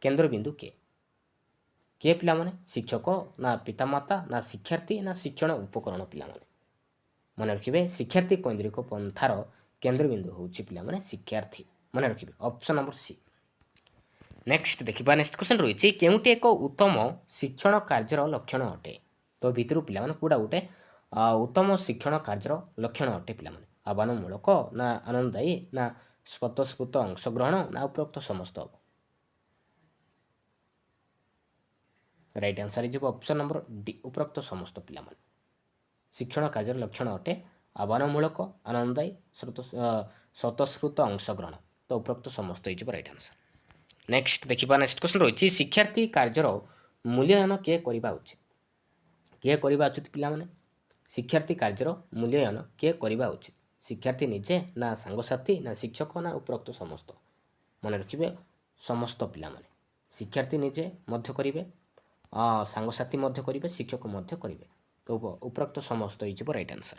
କେନ୍ଦ୍ରବିନ୍ଦୁ କିଏ? କିଏ ପିଲାମାନେ? ଶିକ୍ଷକ ନା ପିତାମାତା ନା ଶିକ୍ଷାର୍ଥୀ ନା ଶିକ୍ଷଣ ଉପକରଣ ପିଲାମାନେ? ମନେ ରଖିବେ ଶିକ୍ଷାର୍ଥୀ କୈନ୍ଦ୍ରିକ ପନ୍ଥାର କେନ୍ଦ୍ରବିନ୍ଦୁ ହେଉଛି ପିଲାମାନେ ଶିକ୍ଷାର୍ଥୀ। ମନେ ରଖିବେ ଅପସନ୍ ନମ୍ବର ସି। ନେକ୍ସଟ ଦେଖିବା ନେକ୍ସଟ କ୍ୱେଶ୍ଚନ୍ ରହିଛି କେଉଁଟି ଏକ ଉତ୍ତମ ଶିକ୍ଷଣ କାର୍ଯ୍ୟର ଲକ୍ଷଣ ଅଟେ? ତ ଭିତରୁ ପିଲାମାନେ କୋଉଟା ଗୋଟେ ଉତ୍ତମ ଶିକ୍ଷଣ କାର୍ଯ୍ୟର ଲକ୍ଷଣ ଅଟେ ପିଲାମାନେ? ଆହ୍ୱାନମୂଳକ ନା ଆନନ୍ଦଦାୟୀ ନା ସ୍ୱତଃସ୍ଫୂର୍ତ୍ତ ଅଂଶଗ୍ରହଣ ନା ଉପରୋକ୍ତ ସମସ୍ତ? ରାଇଟ୍ ଆନ୍ସର ହେଇଯିବ ଅପସନ୍ ନମ୍ବର ଡି ଉପରୋକ୍ତ ସମସ୍ତ ପିଲାମାନେ। ଶିକ୍ଷଣ କାର୍ଯ୍ୟର ଲକ୍ଷଣ ଅଟେ ଆହ୍ୱାନମୂଳକ ଆନନ୍ଦଦାୟୀ ସ୍ୱତଃସ୍ଫୂର୍ତ୍ତ ଅଂଶଗ୍ରହଣ। ତ ଉପରୋକ୍ତ ସମସ୍ତ ହେଇଯିବ ରାଇଟ୍ ଆନ୍ସର। ନେକ୍ସଟ ଦେଖିବା ନେକ୍ସଟ କ୍ୱେଶ୍ଚନ୍ ରହିଛି ଶିକ୍ଷାର୍ଥୀ କାର୍ଯ୍ୟର ମୂଲ୍ୟାୟନ କିଏ କରିବା ଉଚିତ? କିଏ କରିବା ଉଚିତ ପିଲାମାନେ? ଶିକ୍ଷାର୍ଥୀ କାର୍ଯ୍ୟର ମୂଲ୍ୟାୟନ କିଏ କରିବା ଉଚିତ? ଶିକ୍ଷାର୍ଥୀ ନିଜେ ନା ସାଙ୍ଗସାଥୀ ନା ଶିକ୍ଷକ ନା ଉପରୋକ୍ତ ସମସ୍ତ? ମନେ ରଖିବେ ସମସ୍ତ ପିଲାମାନେ। ଶିକ୍ଷାର୍ଥୀ ନିଜେ ମଧ୍ୟ କରିବେ, ସାଙ୍ଗସାଥି ମଧ୍ୟ କରିବେ, ଶିକ୍ଷକ ମଧ୍ୟ କରିବେ। ତ ଉପରୋକ୍ତ ସମସ୍ତ ହେଇଯିବ ରାଇଟ୍ ଆନ୍ସର।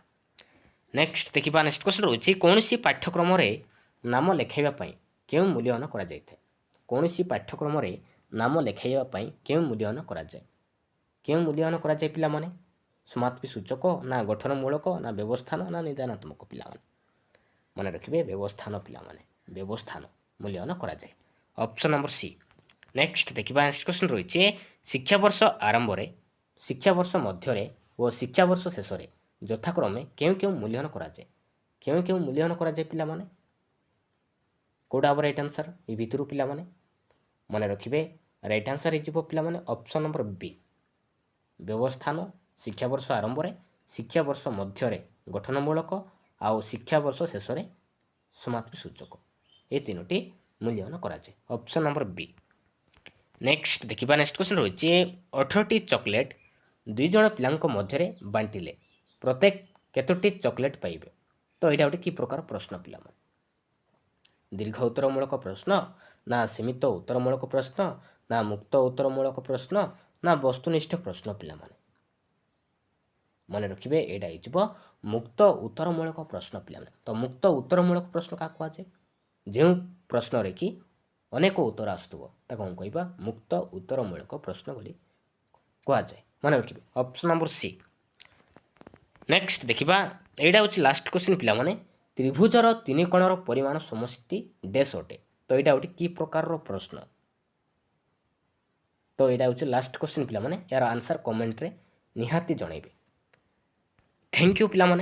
ନେକ୍ସଟ ଦେଖିବା ନେକ୍ସଟ କ୍ୱେଶ୍ଚନ୍ ରହୁଛି କୌଣସି ପାଠ୍ୟକ୍ରମରେ ନାମ ଲେଖାଇବା ପାଇଁ କେଉଁ ମୂଲ୍ୟାୟନ କରାଯାଇଥାଏ? କୌଣସି ପାଠ୍ୟକ୍ରମରେ ନାମ ଲେଖାଇବା ପାଇଁ କେଉଁ ମୂଲ୍ୟାୟନ କରାଯାଏ? କେଉଁ ମୂଲ୍ୟାୟନ କରାଯାଏ ପିଲାମାନେ? ସମାପ୍ତି ସୂଚକ ନା ଗଠନମୂଳକ ନା ବ୍ୟବସ୍ଥାନ ନା ନିଦାନାତ୍ମକ ପିଲାମାନେ? ମନେ ରଖିବେ ବ୍ୟବସ୍ଥାନ ପିଲାମାନେ। ବ୍ୟବସ୍ଥାନ ମୂଲ୍ୟାୟନ କରାଯାଏ ଅପସନ୍ ନମ୍ବର ସି। ନେକ୍ସଟ ଦେଖିବା ନେକ୍ସଟ କ୍ୱେଶ୍ଚନ୍ ରହିଛି ଶିକ୍ଷାବର୍ଷ ଆରମ୍ଭରେ, ଶିକ୍ଷାବର୍ଷ ମଧ୍ୟରେ ଓ ଶିକ୍ଷାବର୍ଷ ଶେଷରେ ଯଥାକ୍ରମେ କେଉଁ କେଉଁ ମୂଲ୍ୟାୟନ କରାଯାଏ? କେଉଁ କେଉଁ ମୂଲ୍ୟାୟନ କରାଯାଏ ପିଲାମାନେ? କୋଉଟା ହେବ ରାଇଟ୍ ଆନ୍ସର ଏ ଭିତରୁ ପିଲାମାନେ? ମନେ ରଖିବେ ରାଇଟ୍ ଆନ୍ସର ହେଇଯିବ ପିଲାମାନେ ଅପସନ୍ ନମ୍ବର ବି। ବ୍ୟବସ୍ଥାନ ଶିକ୍ଷାବର୍ଷ ଆରମ୍ଭରେ, ଶିକ୍ଷାବର୍ଷ ମଧ୍ୟରେ ଗଠନମୂଳକ ଆଉ ଶିକ୍ଷାବର୍ଷ ଶେଷରେ ସମାପ୍ତି ସୂଚକ, ଏ ତିନୋଟି ମୂଲ୍ୟାୟନ କରାଯାଏ ଅପସନ୍ ନମ୍ବର ବି। ନେକ୍ସଟ ଦେଖିବା ନେକ୍ସଟ କ୍ୱେଶ୍ଚନ୍ ରହିଛି 18ଟି ଚକୋଲେଟ୍ 2 ଜଣ ପିଲାଙ୍କ ମଧ୍ୟରେ ବାଣ୍ଟିଲେ ପ୍ରତ୍ୟେକ କେତୋଟି ଚକୋଲେଟ୍ ପାଇବେ? ତ ଏଇଟା ଗୋଟେ କି ପ୍ରକାର ପ୍ରଶ୍ନ ପିଲାମାନେ? ଦୀର୍ଘ ଉତ୍ତରମୂଳକ ପ୍ରଶ୍ନ ନା ସୀମିତ ଉତ୍ତରମୂଳକ ପ୍ରଶ୍ନ ନା ମୁକ୍ତ ଉତ୍ତରମୂଳକ ପ୍ରଶ୍ନ ନା ବସ୍ତୁନିଷ୍ଠ ପ୍ରଶ୍ନ ପିଲାମାନେ? ମନେ ରଖିବେ ଏଇଟା ହେଇଯିବ ମୁକ୍ତ ଉତ୍ତରମୂଳକ ପ୍ରଶ୍ନ ପିଲାମାନେ। ତ ମୁକ୍ତ ଉତ୍ତରମୂଳକ ପ୍ରଶ୍ନ କାହା କୁହାଯାଏ? ଯେଉଁ ପ୍ରଶ୍ନରେ କି ଅନେକ ଉତ୍ତର ଆସୁଥିବ ତାକୁ କ'ଣ କହିବା? ମୁକ୍ତ ଉତ୍ତରମୂଳକ ପ୍ରଶ୍ନ ବୋଲି କୁହାଯାଏ। ମନେ ରଖିବେ ଅପସନ୍ ନମ୍ବର ସି। ନେକ୍ସଟ ଦେଖିବା ଏଇଟା ହେଉଛି ଲାଷ୍ଟ କ୍ୱେଶ୍ଚନ୍ ପିଲାମାନେ ତ୍ରିଭୁଜର ତିନି କୋଣର ପରିମାଣ ସମଷ୍ଟି ଡ୍ୟାସ୍ ଅଟେ? ତ ଏଇଟା ଗୋଟେ କି ପ୍ରକାରର ପ୍ରଶ୍ନ? ତ ଏଇଟା ହେଉଛି ଲାଷ୍ଟ କ୍ୱେଶ୍ଚନ୍ ପିଲାମାନେ। ଏହାର ଆନ୍ସର କମେଣ୍ଟରେ ନିହାତି ଜଣାଇବେ। ଥ୍ୟାଙ୍କ ୟୁ ପିଲାମାନେ।